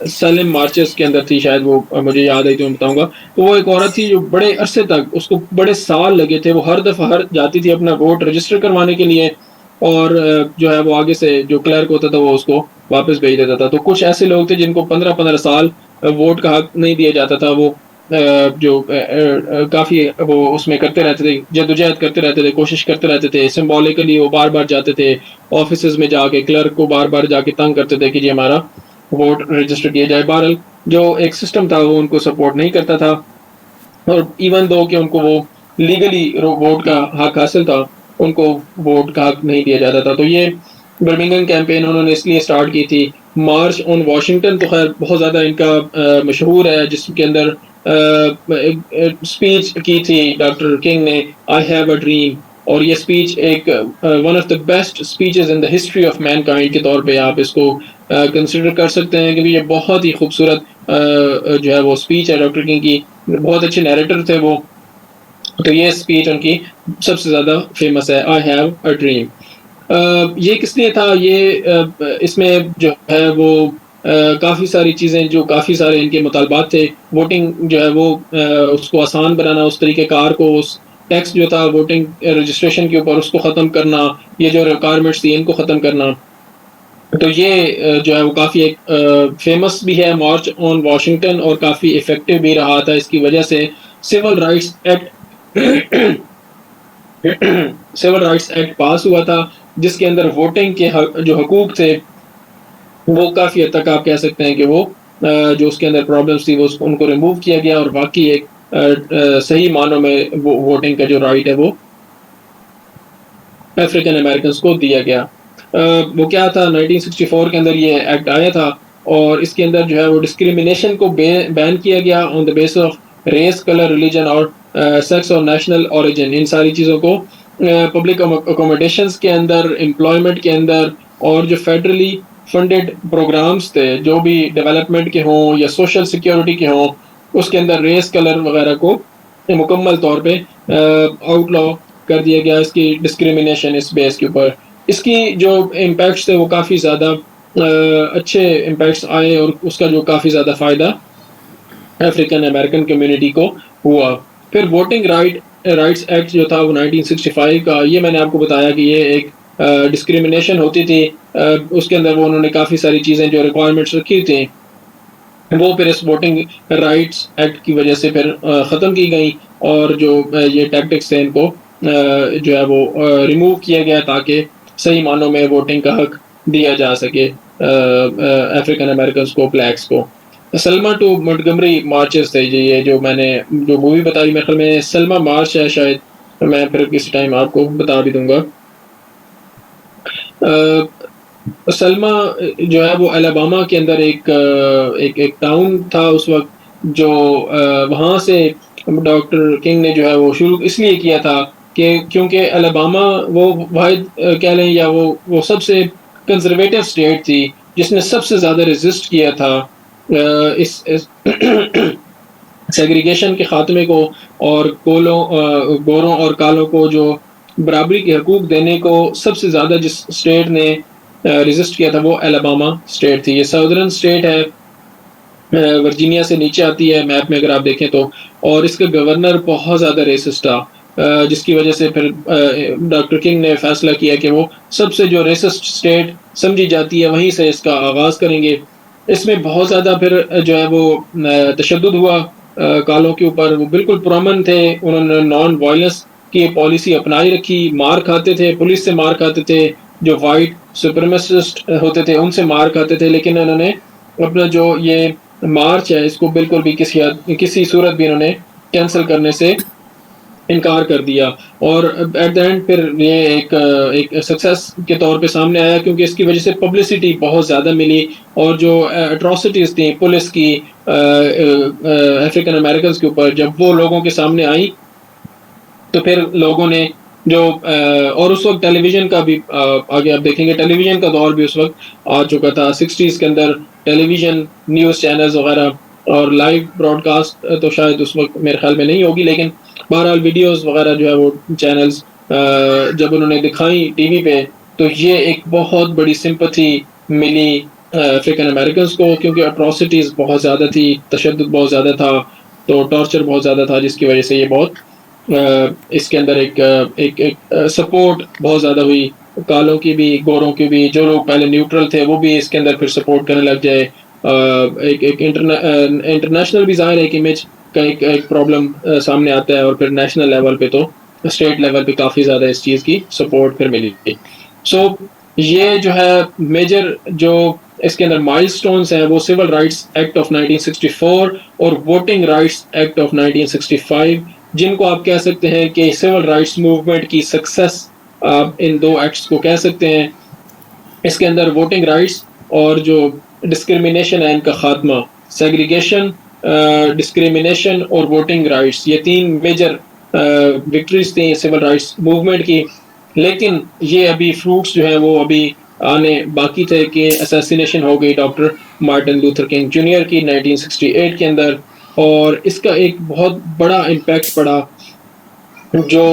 سیلم مارچز کے اندر تھی شاید، وہ مجھے یاد آئی تو میں بتاؤں گا. تو وہ ایک عورت تھی جو بڑے عرصے تک، اس کو بڑے سال لگے تھے، وہ ہر دفعہ جاتی تھی اپنا ووٹ رجسٹر کروانے کے لیے، اور جو ہے وہ آگے سے جو کلرک ہوتا تھا وہ اس کو واپس بھیج دیتا تھا. تو کچھ ایسے لوگ تھے جن کو 15 سال ووٹ کا حق نہیں دیا جاتا تھا، وہ جو کافی وہ اس میں کرتے رہتے تھے، جدوجہد کرتے رہتے تھے، کوشش کرتے رہتے تھے. سمبولیکلی وہ بار بار جاتے تھے آفیسز میں جا کے، کلرک کو بار بار جا کے تنگ کرتے تھے کہ جی ہمارا ووٹ رجسٹر کیا جائے. بہرحال جو ایک سسٹم تھا وہ ان کو سپورٹ نہیں کرتا تھا، اور ایون دو کہ ان کو وہ لیگلی ووٹ کا حق حاصل تھا، ان کو ووٹ کا حق نہیں دیا جاتا تھا. تو یہ برمنگھم کیمپین انہوں نے اس لیے سٹارٹ کی تھی. مارچ آن واشنگٹن تو خیر بہت زیادہ ان کا مشہور ہے، جس کے اندر اسپیچ کی تھی ڈاکٹر کنگ نے، آئی ہیو اے ڈریم. اور یہ اسپیچ ایک one of the best speeches in the history of mankind کے طور پہ آپ اس کو کنسیڈر کر سکتے ہیں، کیونکہ یہ بہت ہی خوبصورت جو ہے وہ اسپیچ ہے ڈاکٹر کنگ کی. بہت اچھے نیریٹر تھے وہ. تو یہ اسپیچ ان کی سب سے زیادہ فیمس ہے، آئی ہیو اے ڈریم. یہ کس لیے تھا؟ یہ اس میں جو ہے وہ کافی ساری چیزیں جو کافی سارے ان کے مطالبات تھے، ووٹنگ جو ہے وہ اس کو آسان بنانا، اس طریقہ کار کو، اس ٹیکس جو تھا ووٹنگ رجسٹریشن کے اوپر اس کو ختم کرنا، یہ جو ریکوائرمنٹس تھی ان کو ختم کرنا. تو یہ جو ہے وہ کافی ایک فیمس بھی ہے مارچ آن واشنگٹن، اور کافی افیکٹو بھی رہا تھا. اس کی وجہ سے civil rights act civil rights act pass ہوا تھا، جس کے اندر ووٹنگ کے جو حقوق تھے وہ کافی حد تک آپ کہہ سکتے ہیں کہ وہ جو اس کے اندر پرابلمس تھی وہ ان کو ریموو کیا گیا، اور باقی ایک صحیح معنوں میں ووٹنگ کا جو رائٹ ہے وہ افریقن امریکنس کو دیا گیا. وہ کیا تھا 1964 کے اندر یہ ایکٹ آیا تھا، اور اس کے اندر جو ہے وہ ڈسکریمنیشن کو بین کیا گیا آن دا بیس آف ریس، کلر، ریلیجن اور سیکس اور نیشنل اوریجن. ان ساری چیزوں کو پبلک اکوموڈیشنز کے اندر، امپلائمنٹ کے اندر، اور جو فیڈرلی فنڈڈ پروگرامز تھے جو بھی ڈیولپمنٹ کے ہوں یا سوشل سیکیورٹی کے ہوں، اس کے اندر ریس، کلر وغیرہ کو مکمل طور پہ آؤٹ لا کر دیا گیا، اس کی ڈسکریمنیشن اس بیس کے اوپر. اس کی جو امپیکٹس تھے وہ کافی زیادہ اچھے امپیکٹس آئے، اور اس کا جو کافی زیادہ فائدہ افریقن امریکن کمیونٹی کو ہوا. پھر ووٹنگ رائٹس ایکٹ جو تھا وہ 1965 کا، یہ میں نے آپ کو بتایا کہ یہ ایک ڈسکریمنیشن ہوتی تھی، اس کے اندر وہ انہوں نے کافی ساری چیزیں جو ریکوائرمنٹس رکھی تھیں وہ پھر اس ووٹنگ رائٹس ایکٹ کی وجہ سے پھر ختم کی گئیں، اور جو یہ ٹیکٹکس تھے ان کو جو ہے وہ ریموو کیا گیا تاکہ صحیح معنوں میں ووٹنگ کا حق دیا جا سکے افریقن امریکنس کو، بلیکس کو. سلما ٹو منٹگمری مارچز تھے جی، یہ جو میں نے جو مووی بتائی میرے خیال میں سلما مارچ ہے شاید، میں پھر کسی ٹائم آپ کو بتا بھی دوں گا. سلما جو ہے وہ الاباما کے اندر ایک ٹاؤن تھا اس وقت، جو وہاں سے ڈاکٹر کنگ نے جو ہے وہ شروع اس لیے کیا تھا کہ کیونکہ الاباما وہ واحد کہہ لیں یا وہ سب سے کنزرویٹو اسٹیٹ تھی جس نے سب سے زیادہ ریزسٹ کیا تھا اس سیگریگیشن کے خاتمے کو، اور گوروں اور کالوں کو جو برابری کے حقوق دینے کو سب سے زیادہ جس اسٹیٹ نے ریزسٹ کیا تھا وہ الاباما اسٹیٹ تھی. یہ ساؤدرن اسٹیٹ ہے، ورجینیا سے نیچے آتی ہے میپ میں اگر آپ دیکھیں تو، اور اس کا گورنر بہت زیادہ ریسسٹ تھا، جس کی وجہ سے پھر ڈاکٹر کنگ نے فیصلہ کیا کہ وہ سب سے جو ریسسٹ اسٹیٹ سمجھی جاتی ہے وہیں سے اس کا آغاز کریں گے. اس میں بہت زیادہ پھر جو ہے وہ تشدد ہوا کالوں کے اوپر، وہ بالکل پرامن تھے، انہوں نے نان وائلنس کی پالیسی اپنائی رکھی، مار کھاتے تھے، پولیس سے مار کھاتے تھے، جو وائٹ سپریمیسسٹ ہوتے تھے ان سے مار کھاتے تھے، لیکن انہوں نے اپنا جو یہ مارچ ہے اس کو بالکل بھی کسی صورت بھی انہوں نے کینسل کرنے سے انکار کر دیا. اور ایٹ دا اینڈ پھر یہ ایک سکسیس کے طور پہ سامنے آیا، کیونکہ اس کی وجہ سے پبلسٹی بہت زیادہ ملی، اور جو اٹراسٹیز تھیں پولیس کی افریقن امریکنس کے اوپر جب وہ لوگوں کے سامنے آئیں تو پھر لوگوں نے جو اور اس وقت ٹیلی ویژن کا بھی آگے آپ دیکھیں گے ٹیلی ویژن کا دور بھی اس وقت آ چکا تھا 60s کے اندر. ٹیلی ویژن، نیوز چینلز وغیرہ اور لائیو براڈ کاسٹ تو شاید اس وقت میرے خیال میں نہیں ہوگی، لیکن بہرحال ویڈیوز وغیرہ جو ہے وہ چینلز جب انہوں نے دکھائیں ٹی وی پہ تو یہ ایک بہت بڑی سمپتھی ملی افریقن امریکنس کو، کیونکہ اٹراسٹیز بہت زیادہ تھی، تشدد بہت زیادہ تھا، تو ٹارچر بہت زیادہ تھا، جس کی وجہ سے یہ بہت اس کے اندر ایک سپورٹ بہت زیادہ ہوئی، کالوں کی بھی، گوروں کی بھی، جو لوگ پہلے نیوٹرل تھے وہ بھی اس کے اندر پھر سپورٹ کرنے لگ جائے. ایک انٹرنیشنل بھی ظاہر ہے ایک امیج کا ایک پرابلم سامنے آتا ہے، اور پھر نیشنل لیول پہ تو اسٹیٹ لیول پہ کافی زیادہ اس چیز کی سپورٹ پھر ملی. سو یہ جو ہے میجر جو اس کے اندر مائل سٹونز ہیں وہ سول رائٹس ایکٹ آف 1964 اور ووٹنگ رائٹس ایکٹ آف 1965، جن کو آپ کہہ سکتے ہیں کہ سول رائٹس موومنٹ کی سکسیس آپ ان دو ایکٹس کو کہہ سکتے ہیں. اس کے اندر ووٹنگ رائٹس اور جو ڈسکریمنیشن ہے ان کا خاتمہ، سیگریگیشن، ڈسکریمنیشن اور ووٹنگ رائٹس، یہ تین میجر وکٹریز تھیں سول رائٹس موومنٹ کی. لیکن یہ ابھی فروٹس جو ہیں وہ ابھی آنے باقی تھے کہ اسیسینیشن ہو گئی doctor Martin Luther king junior کی 1968 کے اندر، اور اس کا ایک بہت بڑا امپیکٹ پڑا جو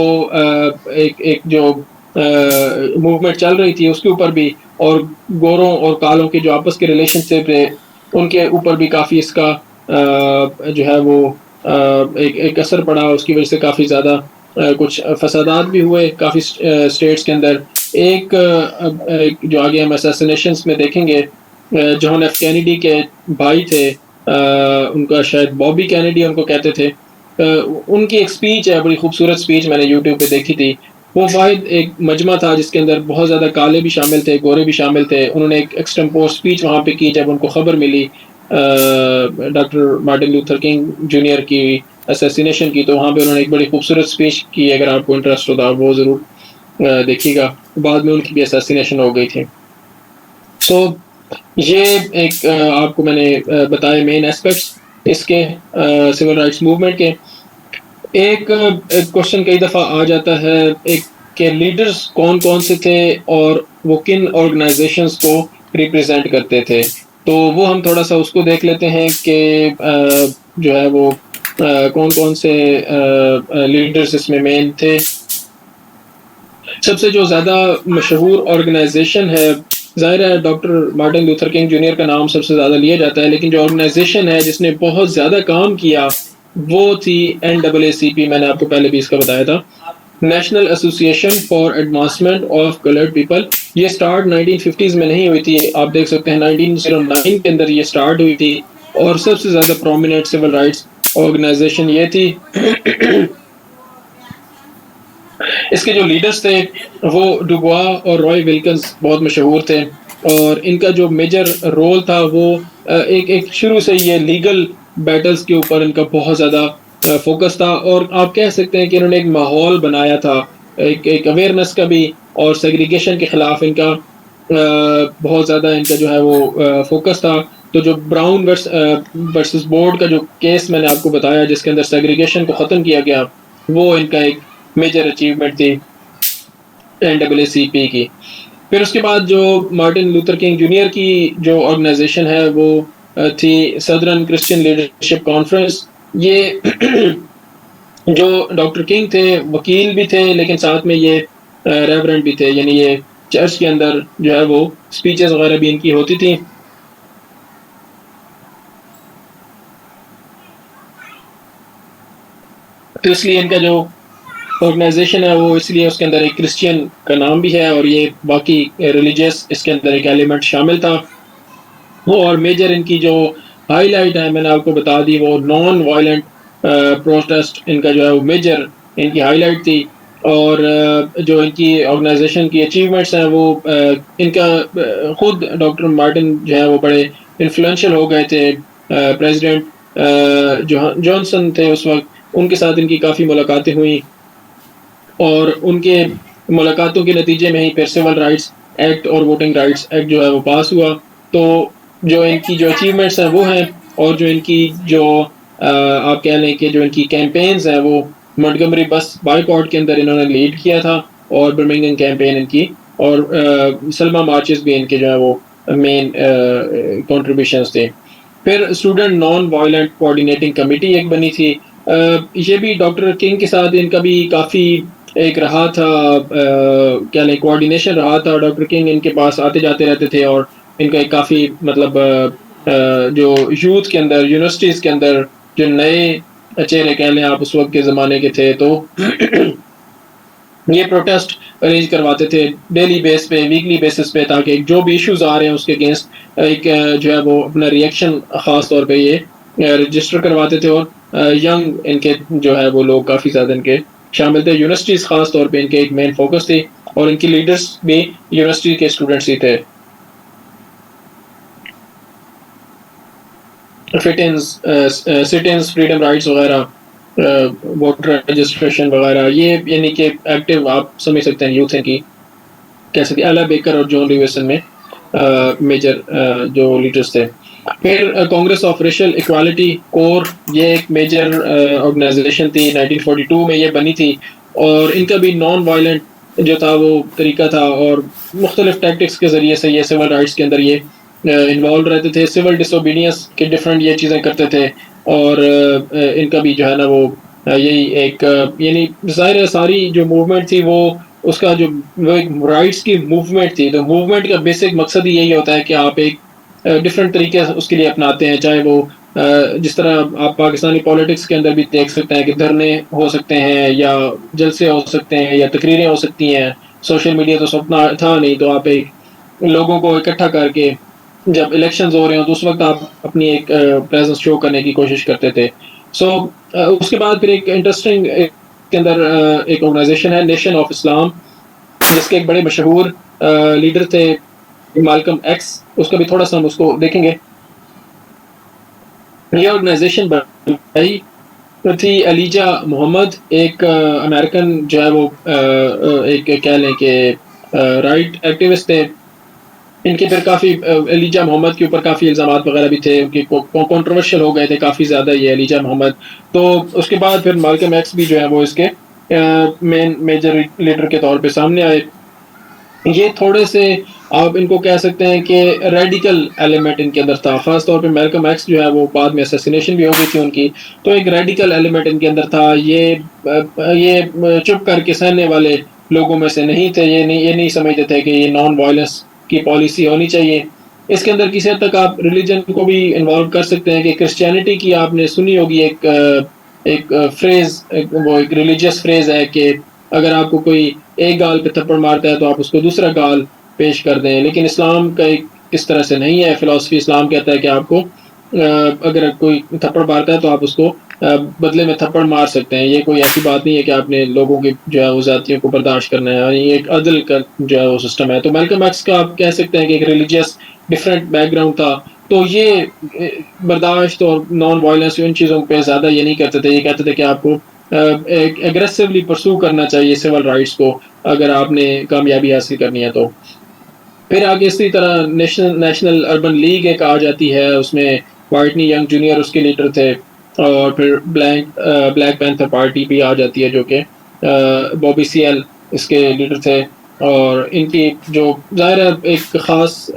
ایک جو موومنٹ چل رہی تھی اس کے اوپر بھی، اور گوروں اور کالوں کے جو آپس کے ریلیشن شپ ہے ان کے اوپر بھی کافی اس کا جو ہے وہ ایک اثر پڑا. اس کی وجہ سے کافی زیادہ کچھ فسادات بھی ہوئے کافی اسٹیٹس کے اندر. ایک جو آگے ہم اسیسینیشنس میں دیکھیں گے، جان ایف کینیڈی کے بھائی تھے، ان کا شاید بابی کینیڈی ان کو کہتے تھے. ان کی ایک سپیچ ہے، بڑی خوبصورت سپیچ، میں نے یوٹیوب پہ دیکھی تھی. وہ واحد ایک مجمع تھا جس کے اندر بہت زیادہ کالے بھی شامل تھے، گورے بھی شامل تھے. انہوں نے ایک ایکسٹمپور سپیچ وہاں پہ کی جب ان کو خبر ملی doctor Martin Luther king junior کی اسیسینیشن کی. تو وہاں پہ انہوں نے ایک بڑی خوبصورت سپیچ کی. اگر آپ کو انٹرسٹ ہوتا وہ ضرور دیکھیے گا. بعد میں ان کی بھی اسیسینیشن ہو گئی تھی. تو یہ ایک آپ کو میں نے بتایا مین ایسپیکٹس اس کے سول رائٹس موومنٹ کے. ایک کوشچن کئی دفعہ آ جاتا ہے ایک کہ لیڈرز کون کون سے تھے اور وہ کن آرگنائزیشنز کو ریپرزینٹ کرتے تھے. تو وہ ہم تھوڑا سا اس کو دیکھ لیتے ہیں کہ جو ہے وہ کون کون سے لیڈرز اس میں مین تھے. سب سے جو زیادہ مشہور آرگنائزیشن ہے، ظاہر ہے doctor Martin Luther king junior کا نام سب سے زیادہ لیا جاتا ہے، لیکن جو آرگنائزیشن ہے جس نے بہت زیادہ کام کیا وہ تھی NAACP. میں نے آپ کو پہلے بھی اس کا بتایا تھا، national association for advancement of coloured people. یہ سٹارٹ 1950s میں نہیں ہوئی تھی، آپ دیکھ سکتے ہیں 1909 کے اندر یہ سٹارٹ ہوئی تھی. اور سب سے زیادہ پرومیننٹ سول رائٹس آرگنائزیشن یہ تھی. اس کے جو لیڈرز تھے وہ ڈوبوا اور رائے ولکنز بہت مشہور تھے. اور ان کا جو میجر رول تھا وہ ایک شروع سے یہ لیگل بیٹلز کے اوپر ان کا بہت زیادہ فوکس تھا. اور آپ کہہ سکتے ہیں کہ انہوں نے ایک ماحول بنایا تھا، ایک اویئرنیس کا بھی، اور سیگریگیشن کے خلاف ان کا بہت زیادہ ان کا جو ہے وہ فوکس تھا. تو جو براؤن ورسز بورڈ کا جو کیس میں نے آپ کو بتایا جس کے اندر سیگریگیشن کو ختم کیا گیا، وہ ان کا ایک میجر اچیومنٹ تھی NAACP کی. پھر اس کے بعد جو مارٹن لوتھر کنگ جونیئر کی جو آرگنائزیشن ہے وہ تھی سدرن کرسچین لیڈرشپ کانفرنس. یہ جو ڈاکٹر کنگ تھے وکیل بھی تھے لیکن ساتھ میں یہ ریورنٹ بھی تھے، یعنی یہ چرچ کے اندر جو ہے وہ سپیچز وغیرہ بھی ان کی ہوتی تھی. تو اس لیے ان کا جو آرگنائزیشن ہے وہ اس لیے اس کے اندر ایک کرسچین کا نام بھی ہے، اور یہ باقی ریلیجیس اس کے اندر ایک ایلیمنٹ شامل تھا. اور میجر ان کی جو ہائی لائٹ ہے میں نے آپ کو بتا دی، وہ نان وائلنٹ پروٹیسٹ ان کا جو ہے وہ میجر ان کی ہائی لائٹ تھی. اور جو ان کی آرگنائزیشن کی اچیومنٹس ہیں وہ ان کا خود ڈاکٹر مارٹن جو ہے وہ بڑے انفلوئنشل ہو گئے تھے. پریزیڈنٹ جانسن تھے اس وقت، ان کے ساتھ ان کی کافی ملاقاتیں ہوئیں، اور ان کے ملاقاتوں کے نتیجے میں ہی پھر سول رائٹس ایکٹ اور ووٹنگ رائٹس ایکٹ جو ہے وہ پاس ہوا. تو جو ان کی جو اچیومنٹس ہیں وہ ہیں، اور جو ان کی جو آپ کہہ لیں کہ جو ان کی کیمپینز ہیں وہ منٹگمری بس بائیکاٹ کے اندر انہوں نے لیڈ کیا تھا، اور برمنگھم کیمپین ان کی، اور سلما مارچز بھی ان کے جو ہے وہ مین کنٹریبیوشنز تھے. پھر اسٹوڈنٹ نان وائلنٹ کوآرڈینیٹنگ کمیٹی ایک بنی تھی. یہ بھی ڈاکٹر کنگ کے ساتھ ان کا بھی کافی ایک رہا تھا، کیا لیں کوآرڈینیشن رہا تھا. ڈاکٹر کنگ ان کے پاس آتے جاتے رہتے تھے، اور ان کا ایک کافی مطلب جو یوتھ کے اندر یونیورسٹیز کے اندر جو نئے چہرے کہہ لیں آپ اس وقت کے زمانے کے تھے، تو یہ پروٹیسٹ ارینج کرواتے تھے ڈیلی بیس پہ، ویکلی بیسس پہ، تاکہ جو بھی ایشوز آ رہے ہیں اس کے اگینسٹ ایک جو ہے وہ اپنا ریئیکشن خاص طور پہ یہ رجسٹر کرواتے تھے. اور ینگ ان کے جو ہے وہ لوگ کافی زیادہ ان کے شامل تھے. یونیورسٹیز خاص طور پہ ان کے ایک مین فوکس تھی، اور ان کی لیڈرز بھی یونیورسٹی کے اسٹوڈنٹس ہی تھے. سٹنز فریڈم رائٹس وغیرہ، ووٹر رجسٹریشن وغیرہ، یہ یعنی کہ ایکٹیو آپ سمجھ سکتے ہیں یوتھ کی کہہ سکتے ہیں. ایلا بیکر اور جان لیوسن میں میجر جو لیڈرز تھے. پھر کانگریس آف ریشل ایکوالٹی کور، یہ ایک میجر آرگنائزیشن تھی، 1942 میں یہ بنی تھی. اور ان کا بھی نان وائلنٹ جو تھا وہ طریقہ تھا، اور مختلف ٹیکٹکس کے ذریعے سے یہ سول رائٹس کے اندر یہ انوالو رہتے تھے. سول ڈس اوبیڈینس کے ڈفرینٹ یہ چیزیں کرتے تھے. اور ان کا بھی جو ہے نا وہ یہی ایک یعنی ظاہر ساری جو موومنٹ تھی وہ اس کا جو وہ ایک رائٹس کی موومنٹ تھی، تو موومنٹ کا بیسک مقصد ہی یہی ہوتا ہے کہ آپ ایک ڈفرینٹ طریقے اس کے لیے اپناتے ہیں، چاہے وہ جس طرح آپ پاکستانی پالیٹکس کے اندر بھی دیکھ سکتے ہیں کہ دھرنے ہو سکتے ہیں یا جلسے ہو سکتے ہیں یا تقریریں ہو سکتی ہیں. سوشل میڈیا تو سپنا تھا نہیں، تو آپ ایک لوگوں کو اکٹھا کر کے جب الیکشنز ہو رہے ہوں تو اس وقت آپ اپنی ایک پریزنس شو کرنے کی کوشش کرتے تھے. سو اس کے بعد پھر ایک انٹرسٹنگ کے اندر ایک آرگنائزیشن ہے نیشن آف اسلام، جس کے ایک بڑے مشہور لیڈر تھے مالکم ایکس. اس کا بھی تھوڑا سا ہم اس کو دیکھیں گے. یہ آرگنائزیشن بنائی تھی ایلیجا محمد، ایک امریکن جو ہے وہ ایک کہہ لیں کہ رائٹ ایکٹیوسٹ تھے. ان کے پھر کافی ایلیجا محمد کے اوپر کافی الزامات وغیرہ بھی تھے، ان کی کنٹروورشل ہو گئے تھے کافی زیادہ یہ ایلیجا محمد. تو اس کے بعد پھر مالکم ایکس بھی جو ہے وہ اس کے مین میجر لیڈر کے طور پہ سامنے آئے. یہ تھوڑے سے آپ ان کو کہہ سکتے ہیں کہ ریڈیکل ایلیمنٹ ان کے اندر تھا، خاص طور پہ میلکم ایکس جو ہے وہ بعد میں اسیسینیشن بھی ہو گئی تھی ان کی، تو ایک ریڈیکل ایلیمنٹ ان کے اندر تھا. یہ چپ کر کے سہنے والے لوگوں میں سے نہیں تھے، یہ نہیں سمجھتے تھے کہ یہ نان وائلنس کی پالیسی ہونی چاہیے. اس کے اندر کسی حد تک آپ ریلیجن کو بھی انوالو کر سکتے ہیں کہ کرسچینٹی کی آپ نے سنی ہوگی ایک فریز، وہ ایک ریلیجیس فریز ہے کہ اگر آپ کو کوئی ایک گال پہ تھپڑ مارتا ہے تو آپ اس کو دوسرا گال پیش کر دیں. لیکن اسلام کا ایک اس طرح سے نہیں ہے فلسفی. اسلام کہتا ہے کہ آپ کو اگر کوئی تھپڑ مارتا ہے تو آپ اس کو بدلے میں تھپڑ مار سکتے ہیں. یہ کوئی ایسی بات نہیں ہے کہ آپ نے لوگوں کی جو ہے وہ ذاتیوں کو برداشت کرنا ہے. یہ ایک عدل کا جو ہے وہ سسٹم ہے. تو میلکم ایکس کا آپ کہہ سکتے ہیں کہ ایک ریلیجیس ڈفرینٹ بیک گراؤنڈ تھا، تو یہ برداشت اور نان وائلنس ان چیزوں پہ زیادہ یہ نہیں کرتے تھے. یہ کہتے تھے کہ آپ کو ایگریسولی پرسو کرنا چاہیے سول رائٹس کو اگر آپ نے کامیابی حاصل کرنی ہے. تو پھر آگے اسی طرح نیشنل اربن لیگ ایک آ جاتی ہے، اس میں وائٹنی ینگ جونیئر اس کے لیڈر تھے، اور پھر بلیک پینتھر پارٹی بھی آ جاتی ہے جو کہ بوبی سی ایل اس کے لیڈر تھے. اور ان کی جو ظاہر ہے ایک خاص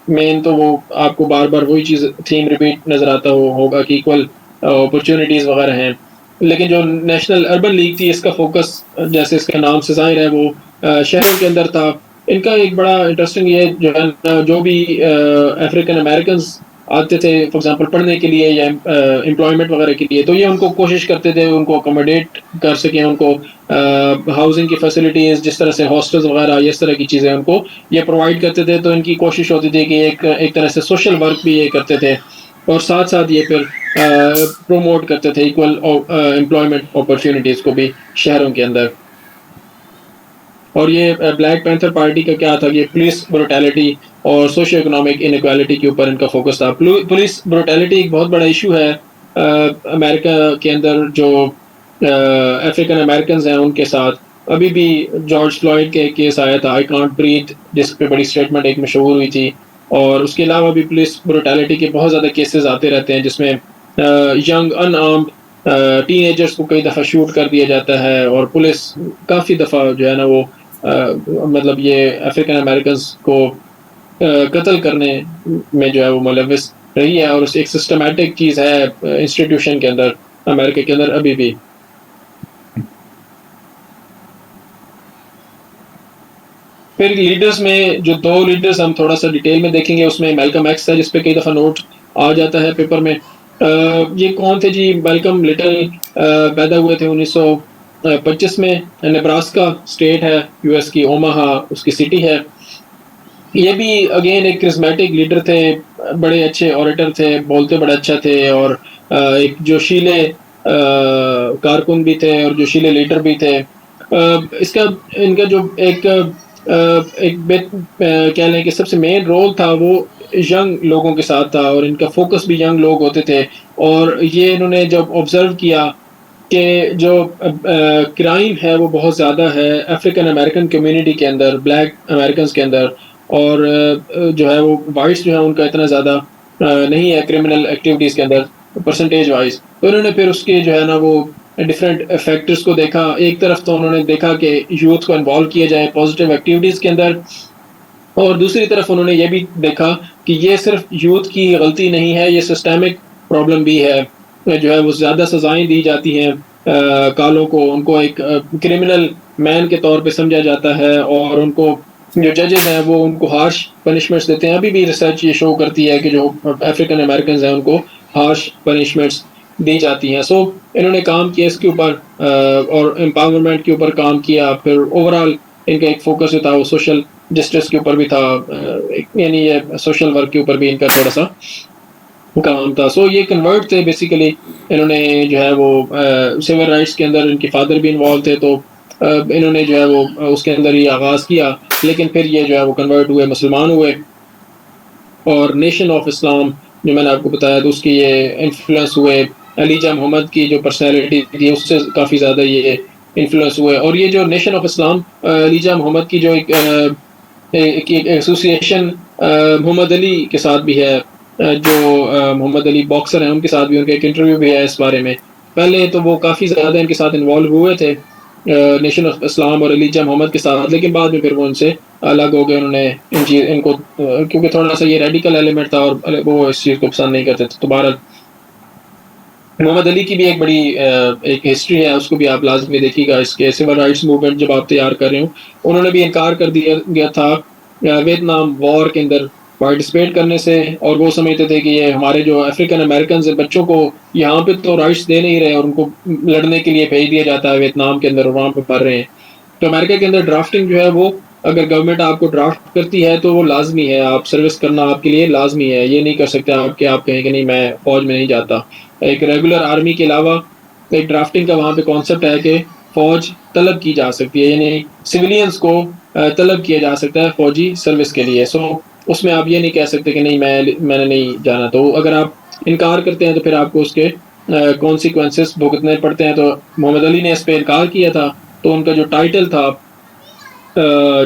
مین تو وہ آپ کو بار بار وہی چیز تھیم ریپیٹ نظر آتا ہوگا کہ ایکول اپرچونیٹیز وغیرہ ہیں. لیکن جو نیشنل اربن لیگ تھی اس کا فوکس جیسے اس کا نام سے ظاہر ہے وہ شہروں کے اندر تھا. ان کا ایک بڑا انٹرسٹنگ یہ جو ہے جو بھی افریقن امریکنز آتے تھے فار ایگزامپل پڑھنے کے لیے یا امپلائمنٹ وغیرہ کے لیے، تو یہ ان کو کوشش کرتے تھے ان کو اکوموڈیٹ کر سکیں، ان کو ہاؤسنگ کی فیسلٹیز جس طرح سے ہاسٹلز وغیرہ اس طرح کی چیزیں ان کو یہ پرووائڈ کرتے تھے. تو ان کی کوشش ہوتی تھی کہ ایک طرح سے سوشل ورک بھی یہ کرتے تھے، اور ساتھ ساتھ یہ پھر پروموٹ کرتے تھے ایکول امپلائمنٹ اپرچونیٹیز کو بھی شہروں کے اندر. اور یہ بلیک پینتھر پارٹی کا کیا تھا کہ پولیس بروٹیلٹی اور سوشو اکنامک انیکوالٹی کے اوپر ان کا فوکس تھا. پولیس بروٹیلٹی ایک بہت بڑا ایشو ہے امریکہ کے اندر. جو افریقن امریکنز ہیں ان کے ساتھ ابھی بھی جارج فلوئڈ کے کیس آیا تھا آئی کانٹ بریتھ، جس پہ بڑی اسٹیٹمنٹ ایک مشہور ہوئی تھی. اور اس کے علاوہ بھی پولیس بروٹیلٹی کے بہت زیادہ کیسز آتے رہتے ہیں جس میں ینگ ان آرمڈ ٹین ایجرز کو کئی دفعہ شوٹ کر دیا جاتا ہے، اور پولیس کافی دفعہ جو ہے نا وہ مطلب یہ افریقن امریکنز کو قتل کرنے میں جو ہے وہ ملوث رہی ہے. اور ایک سسٹمیٹک چیز ہے انسٹیٹیوشن کے اندر امریکہ کے اندر ابھی بھی. پھر لیڈرز میں جو دو لیڈرز ہم تھوڑا سا ڈیٹیل میں دیکھیں گے، اس میں میلکم ایکس ہے جس پہ کئی دفعہ نوٹ آ جاتا ہے پیپر میں. یہ کون تھے جی؟ میلکم لٹل پیدا ہوئے تھے 1925 میں. نیبراسکا اسٹیٹ ہے یو ایس کی، اوماہا اس کی سٹی ہے. یہ بھی اگین ایک کرزمیٹک لیڈر تھے، بڑے اچھے اوریٹر تھے، بولتے بڑا اچھا تھے، اور ایک جوشیلے کارکن بھی تھے اور جوشیلے لیڈر بھی تھے. ان کا جو ایک کہہ لیں کہ سب سے مین رول تھا وہ ینگ لوگوں کے ساتھ تھا، اور ان کا فوکس بھی ینگ لوگ ہوتے تھے. اور یہ انہوں نے جب آبزرو کیا کہ جو کرائم ہے وہ بہت زیادہ ہے افریقن امریکن کمیونٹی کے اندر، بلیک امریکنز کے اندر، اور جو ہے وہ وائٹس جو ہے ان کا اتنا زیادہ نہیں ہے کرمنل ایکٹیویٹیز کے اندر پرسنٹیج وائز. تو انہوں نے پھر اس کے جو ہے نا وہ ڈفرینٹ فیکٹرز کو دیکھا. ایک طرف تو انہوں نے دیکھا کہ یوتھ کو انوالو کیا جائے پازیٹیو ایکٹیویٹیز کے اندر، اور دوسری طرف انہوں نے یہ بھی دیکھا کہ یہ صرف یوتھ کی غلطی نہیں ہے، یہ سسٹمک پرابلم بھی ہے. جو ہے وہ زیادہ سزائیں دی جاتی ہیں کالوں کو، ان کو ایک کرمنل مین کے طور پہ سمجھا جاتا ہے، اور ان کو جو ججز ہیں وہ ان کو ہارش پنشمنٹس دیتے ہیں. ابھی بھی ریسرچ یہ شو کرتی ہے کہ جو افریقن امریکنز ہیں ان کو ہارش پنشمنٹس دی جاتی ہیں. سو انہوں نے کام کیا اس کے اوپر اور امپاورمنٹ کے اوپر کام کیا. پھر اوور آل ان کا ایک فوکس جو تھا وہ سوشل جسٹس کے اوپر بھی تھا، یعنی یہ سوشل ورک کے اوپر بھی ان کا تھوڑا سا کام تھا. سو یہ کنورٹ تھے بیسیکلی. انہوں نے جو ہے وہ سول رائٹس کے اندر ان کے فادر بھی انوالو تھے، تو انہوں نے جو ہے وہ اس کے اندر ہی آغاز کیا، لیکن پھر یہ جو ہے وہ کنورٹ ہوئے، مسلمان ہوئے. اور نیشن آف اسلام جو میں نے آپ کو بتایا تو اس کی یہ انفلوئنس ہوئے. علیجہ محمد کی جو پرسنالٹی تھی اس سے کافی زیادہ یہ انفلوئنس ہوئے. اور یہ جو نیشن آف اسلام علیجہ محمد کی جو ایک ایسوسیشن محمد علی کے ساتھ بھی ہے، جو محمد علی باکسر ہیں ان کے ساتھ بھی ان کا ایک انٹرویو بھی ہے اس بارے میں. پہلے تو وہ کافی زیادہ ان کے ساتھ انوالو ہوئے تھے نیشن آف اسلام اور علیجہ محمد کے ساتھ، لیکن بعد میں پھر وہ ان سے الگ ہو گئے. انہوں نے ان کو کیونکہ تھوڑا سا یہ ریڈیکل ایلیمنٹ تھا اور وہ اس چیز کو پسند نہیں کرتے تھے. تو بہرحال محمد علی کی بھی ایک بڑی ایک ہسٹری ہے، اس کو بھی آپ لازمی دیکھیے گا. اس کے سول رائٹس موومنٹ جب آپ تیار کر رہے ہوں، انہوں نے بھی انکار کر دیا گیا تھا ویتنام وار کے اندر پارٹیسپیٹ کرنے سے، اور وہ سمجھتے تھے کہ یہ ہمارے جو افریقن امریکنز بچوں کو یہاں پہ تو رائٹس دے نہیں رہے اور ان کو لڑنے کے لیے بھیج دیا جاتا ہے ویتنام کے اندر اور وہاں پہ پڑھ رہے ہیں. تو امریکہ کے اندر ڈرافٹنگ جو ہے وہ اگر گورنمنٹ آپ کو ڈرافٹ کرتی ہے تو وہ لازمی ہے، آپ سروس کرنا آپ کے لیے لازمی ہے. یہ نہیں کر سکتے آپ کہ آپ کہیں کہ نہیں میں فوج میں نہیں جاتا. ایک ریگولر آرمی کے علاوہ ایک ڈرافٹنگ کا وہاں پہ کانسیپٹ ہے کہ فوج طلب کی جا سکتی ہے، یعنی سویلینز کو طلب کیا جا سکتا ہے فوجی سروس کے لیے. سو اس میں آپ یہ نہیں کہہ سکتے کہ نہیں میں نے نہیں جانا. تو اگر آپ انکار کرتے ہیں تو پھر آپ کو اس کے کانسیکوینسز بھگتنے پڑتے ہیں. تو محمد علی نے اس پہ انکار کیا تھا، تو ان کا جو ٹائٹل تھا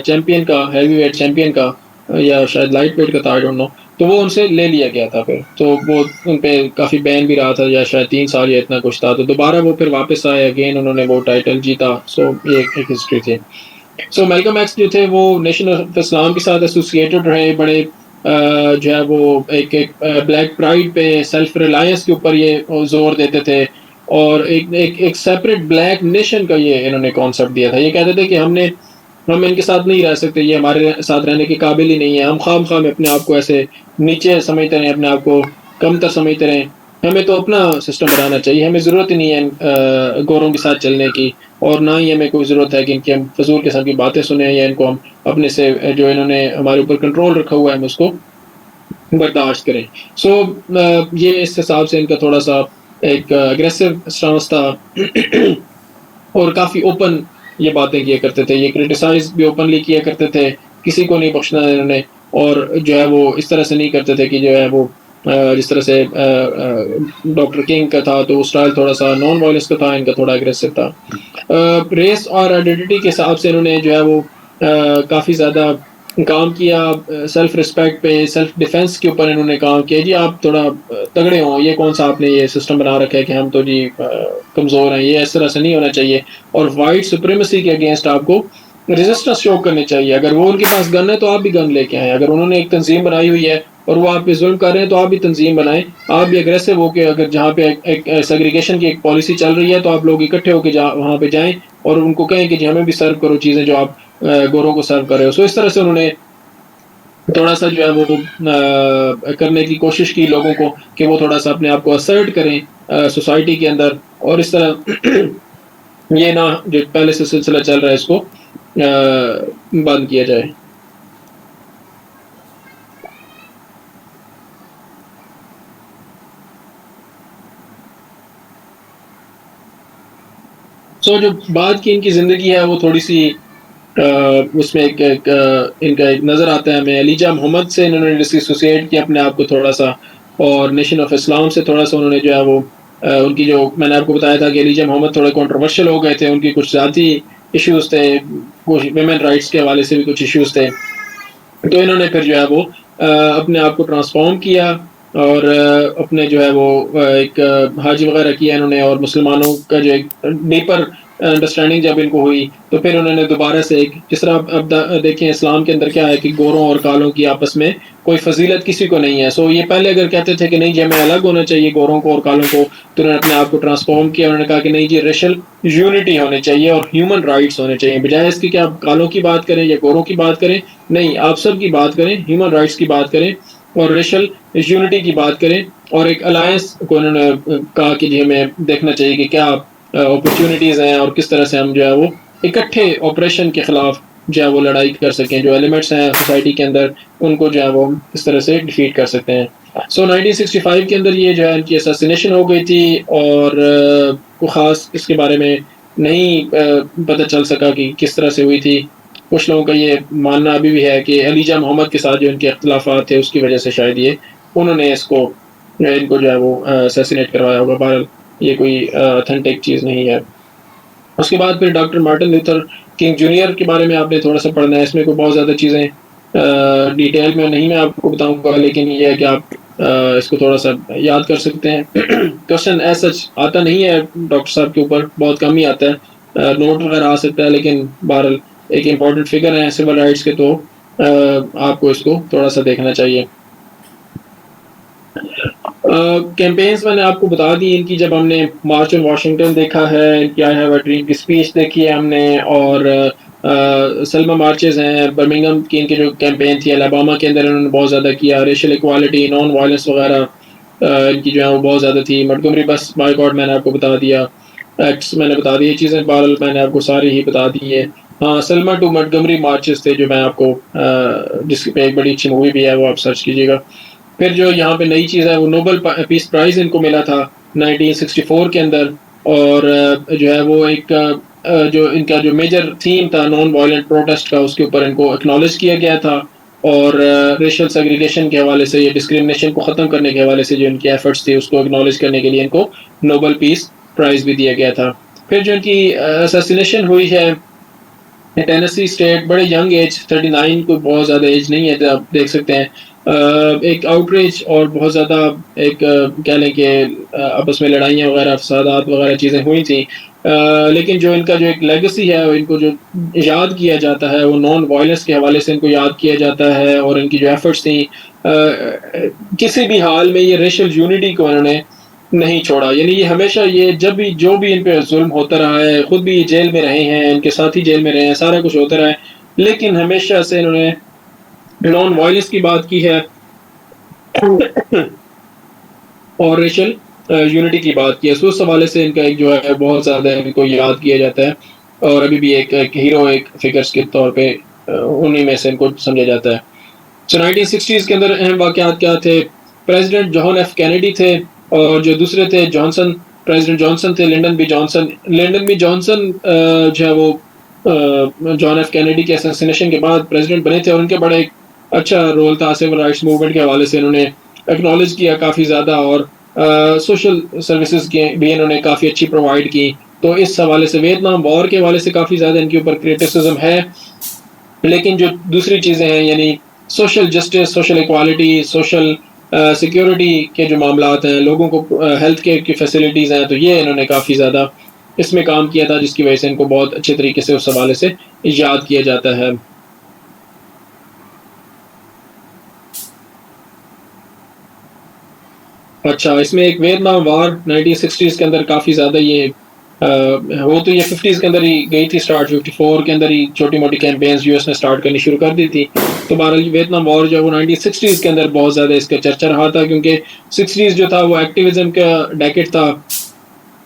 چیمپئن کا، ہیوی ویٹ چیمپئن کا یا شاید لائٹ ویٹ کا تھا، آئی ڈونٹ نو، تو وہ ان سے لے لیا گیا تھا. پھر تو وہ ان پہ کافی بین بھی رہا تھا، یا شاید 3 سال یا اتنا کچھ تھا. تو دوبارہ وہ پھر واپس آئے، اگین انہوں نے وہ ٹائٹل جیتا. سو یہ ایک ہسٹری تھی. سو میلکم ایکس جو تھے وہ نیشن آف اسلام کے ساتھ ایسوسیٹڈ رہے. بڑے جو ہے وہ ایک بلیک پرائڈ پہ، سیلف ریلائنس کے اوپر یہ زور دیتے تھے، اور ایک سیپریٹ بلیک نیشن کا یہ انہوں نے کانسیپٹ دیا تھا. یہ کہتے تھے کہ ہم ان کے ساتھ نہیں رہ سکتے، یہ ہمارے ساتھ رہنے کے قابل ہی نہیں ہے. ہم خواہ اپنے آپ کو ایسے نیچے سمجھتے رہیں، اپنے آپ کو کم تر سمجھتے رہیں. ہمیں تو اپنا سسٹم بنانا چاہیے، ہمیں ضرورت ہی نہیں ہے گوروں کے ساتھ چلنے کی، اور نہ ہی ہمیں کوئی ضرورت ہے کہ ان کی ہم فضول قسم کی باتیں سنیں، یا ان کو ہم اپنے سے جو انہوں نے ہمارے اوپر کنٹرول رکھا ہوا ہے ہم اس کو برداشت کریں. سو یہ اس حساب سے ان کا تھوڑا سا ایک اگریسو اسٹانس تھا، اور کافی اوپن یہ باتیں کیا کرتے تھے. یہ کرٹیسائز بھی اوپنلی کیا کرتے تھے، کسی کو نہیں بخشنا انہوں نے. اور جو ہے وہ اس طرح سے نہیں کرتے تھے کہ جو ہے وہ جس طرح سے ڈاکٹر کنگ کا تھا تو وہ اسٹائل تھوڑا سا نان وائلنس کا تھا، ان کا تھوڑا اگریسو تھا. ریس اور آئیڈینٹی کے حساب سے انہوں نے جو ہے وہ کافی زیادہ کام کیا. سیلف رسپیکٹ پہ، سیلف ڈیفینس کے اوپر انہوں نے کام کیا. جی آپ تھوڑا تگڑے ہوں، یہ کون سا آپ نے یہ سسٹم بنا رکھا ہے کہ ہم تو جی کمزور ہیں، یہ اس طرح سے نہیں ہونا چاہیے. اور وائٹ سپریمیسی کے اگینسٹ آپ کو ریزسٹنس شو کرنی چاہیے. اگر وہ ان کے پاس گن ہے تو آپ بھی گن لے کے آئیں. اگر انہوں نے ایک تنظیم بنائی ہوئی ہے اور وہ آپ پہ ظلم کر رہے ہیں تو آپ بھی تنظیم بنائیں، آپ بھی اگریسو ہو کے، اگر جہاں پہ ایک سیگریگیشن کی ایک پالیسی چل رہی ہے تو آپ لوگ اکٹھے ہو کے وہاں پہ جائیں اور ان کو کہیں کہ جی ہمیں بھی سرو کرو چیزیں جو آپ گوروں کو سرو کر رہے ہو. سو اس طرح سے انہوں نے تھوڑا سا جو ہے وہ کرنے کی کوشش کی لوگوں کو کہ وہ تھوڑا سا اپنے آپ کو اسرٹ کریں سوسائٹی کے اندر، اور اس طرح یہ نہ جو پہلے سے سلسلہ چل رہا ہے اس کو بند کیا جائے. سو جو بعد کی ان کی زندگی ہے وہ تھوڑی سی اس میں ان کا ایک نظر آتا ہے ہمیں. علیجہ محمد سے انہوں نے ایسوسیٹ کیا اپنے آپ کو تھوڑا سا، اور نیشن آف اسلام سے تھوڑا سا انہوں نے جو ہے وہ ان کی جو میں نے آپ کو بتایا تھا کہ علیجہ محمد تھوڑے کنٹروورشل ہو گئے تھے، ان کی کچھ ذاتی ایشوز تھے، کچھ ویمن رائٹس کے حوالے سے بھی کچھ ایشوز تھے. تو انہوں نے پھر جو ہے وہ اپنے آپ کو ٹرانسفارم کیا، اور اپنے جو ہے وہ ایک حاج وغیرہ کیا انہوں نے، اور مسلمانوں کا جو ایک ڈیپر انڈرسٹینڈنگ جب ان کو ہوئی تو پھر انہوں نے دوبارہ سے ایک جس طرح اب دیکھیں اسلام کے اندر کیا ہے کہ گوروں اور کالوں کی آپس میں کوئی فضیلت کسی کو نہیں ہے. سو یہ پہلے اگر کہتے تھے کہ نہیں جی ہمیں الگ ہونا چاہیے گوروں کو اور کالوں کو, تو انہوں نے اپنے آپ کو ٹرانسفارم کیا. انہوں نے کہا کہ نہیں جی ریشل یونٹی ہونی چاہیے اور ہیومن رائٹس ہونے چاہیے, بجائے اس کے کہ آپ کالوں کی بات کریں یا گوروں کی بات کریں, نہیں آپ سب کی بات کریں, ہیومن رائٹس کی بات کریں اور ریشل یونٹی کی بات کریں. اور ایک الائنس کو انہوں نے کہا کہ جی ہمیں دیکھنا چاہیے کہ کیا اپرچونیٹیز ہیں اور کس طرح سے ہم جو ہے وہ اکٹھے آپریشن کے خلاف جو ہے وہ لڑائی کر سکیں, جو ایلیمنٹس ہیں سوسائٹی کے اندر ان کو جو ہے وہ اس طرح سے ڈیفیٹ کر سکتے ہیں. سو 1965 کے اندر یہ جو ہے ان کی اساسینیشن ہو گئی تھی اور کوئی خاص اس کے بارے میں نہیں پتہ چل سکا کہ کس طرح سے ہوئی تھی. کچھ لوگوں کا یہ ماننا ابھی بھی ہے کہ علی جاہ محمد کے ساتھ جو ان کے اختلافات تھے اس کی وجہ سے شاید یہ انہوں نے ان کو جو ہے وہ اسیسینیٹ کروایا ہوگا. بہرحال یہ کوئی اتھینٹک چیز نہیں ہے. اس کے بعد پھر doctor Martin Luther king junior کے بارے میں آپ نے تھوڑا سا پڑھنا ہے. اس میں کوئی بہت زیادہ چیزیں ڈیٹیل میں نہیں میں آپ کو بتاؤں گا, لیکن یہ ہے کہ آپ اس کو تھوڑا سا یاد کر سکتے ہیں. کوشچن ایز سچ آتا نہیں ہے ڈاکٹر صاحب کے اوپر, بہت کم ہی آتا ہے, نوٹ وغیرہ آ سکتا ہے, لیکن بہرحال ایک امپورٹنٹ فگر ہیں سول رائٹس کے, تو آپ کو اس کو تھوڑا سا دیکھنا چاہیے. کیمپینز میں نے آپ کو بتا دی ان کی, جب ہم نے مارچ آن واشنگٹن دیکھا ہے, ان کی آئی ہیو اے ڈریم کی اسپیچ دیکھی ہے ہم نے, اور سلما مارچز ہیں برمنگم کی, ان کی جو کیمپین تھی الاباما کے اندر انہوں نے بہت زیادہ کیا, ریشل ایکوالٹی نان وائلنس وغیرہ ان کی جو ہے وہ بہت زیادہ تھی. منٹگومری بس بائیکاٹ میں نے آپ کو بتا دیا, ایکٹس میں نے بتا دی, چیزیں بہرحال میں نے آپ کو ساری ہی بتا دی ہے. ہاں سلما ٹو منٹگومری مارچز تھے جو میں آپ کو جس پہ ایک بڑی اچھی مووی بھی ہے وہ آپ سرچ کیجیے گا. پھر جو یہاں پہ نئی چیز ہے وہ نوبل پیس پرائز ان کو ملا تھا 1964 کے اندر, اور جو ہے وہ ایک جو ان کا جو میجر تھیم تھا نان وائلنٹ پروٹیسٹ کا, اس کے اوپر ان کو اکنالج کیا گیا تھا, اور ریشل سیگریگیشن کے حوالے سے یا ڈسکریمنیشن کو ختم کرنے کے حوالے سے جو ان کی ایفرٹس تھی اس کو اکنالج کرنے کے لیے ان کو نوبل پیس پرائز بھی دیا گیا تھا. پھر جو ان کی اساسینیشن ہوئی ہے ٹینیسی اسٹیٹ, بڑے ینگ ایج 39, کوئی بہت زیادہ ایج نہیں ہے, آپ دیکھ سکتے ہیں. ایک آؤٹریچ اور بہت زیادہ ایک کہہ لیں کہ آپس میں لڑائیاں وغیرہ فسادات وغیرہ چیزیں ہوئی تھیں, لیکن جو ان کا جو ایک لیگسی ہے ان کو جو یاد کیا جاتا ہے وہ نان وائلنس کے حوالے سے ان کو یاد کیا جاتا ہے, اور ان کی جو ایفرٹس تھیں کسی بھی حال میں یہ ریشل یونٹی کو انہوں نے نہیں چھوڑا. یعنی یہ ہمیشہ یہ جب بھی جو بھی ان پہ ظلم ہوتا رہا ہے, خود بھی جیل میں رہے ہیں, ان کے ساتھی جیل میں رہے ہیں, سارا کچھ ہوتا رہا ہے, لیکن ہمیشہ سے انہوں نے نان وائلنس کی بات کی ہے اور ریشل یونٹی کی بات کی ہے. سو اس حوالے سے ان کا ایک جو ہے بہت زیادہ ان کو یاد کیا جاتا ہے, اور ابھی بھی ایک ہیرو ایک فگرس کے طور پہ انہی میں سے ان کو سمجھا جاتا ہے. سو 1960s کے اندر اہم واقعات کیا تھے؟ پریزیڈنٹ جان ایف کینیڈی تھے, اور جو دوسرے تھے جانسن, پریزیڈنٹ جانسن تھے, Lyndon B Johnson. Lyndon B Johnson جو ہے وہ جان ایف کینیڈی کے اساسینیشن کے بعد پریزیڈنٹ بنے تھے, اور ان کے بڑے ایک اچھا رول تھا سول رائٹس موومنٹ کے حوالے سے, انہوں نے ایکنالج کیا کافی زیادہ, اور سوشل سروسز کے بھی انہوں نے کافی اچھی پرووائڈ کی. تو اس حوالے سے ویتنام وار کے حوالے سے کافی زیادہ ان کے اوپر کریٹیسزم ہے, لیکن جو دوسری چیزیں ہیں یعنی social justice, social equality, social security کے جو معاملات ہیں, لوگوں کو ہیلتھ کیئر کی فیسلٹیز ہیں, تو یہ انہوں نے کافی زیادہ اس میں کام کیا تھا, جس کی وجہ سے ان کو بہت اچھے طریقے سے اس حوالے سے یاد کیا جاتا ہے. اچھا, اس میں ایک ویتنام وار 1960s کے اندر کافی زیادہ یہ وہ تو یہ 50s کے اندر ہی گئی تھی اسٹارٹ, 54 کے اندر ہی چھوٹی موٹی کیمپینز یو ایس نے اسٹارٹ کرنی شروع کر دی تھی. تو بہرحال ویتنام وار جو ہے وہ 1960s کے اندر بہت زیادہ اس کا چرچا رہا تھا, کیونکہ 60s جو تھا وہ ایکٹیویزم کا ڈیکیڈ تھا,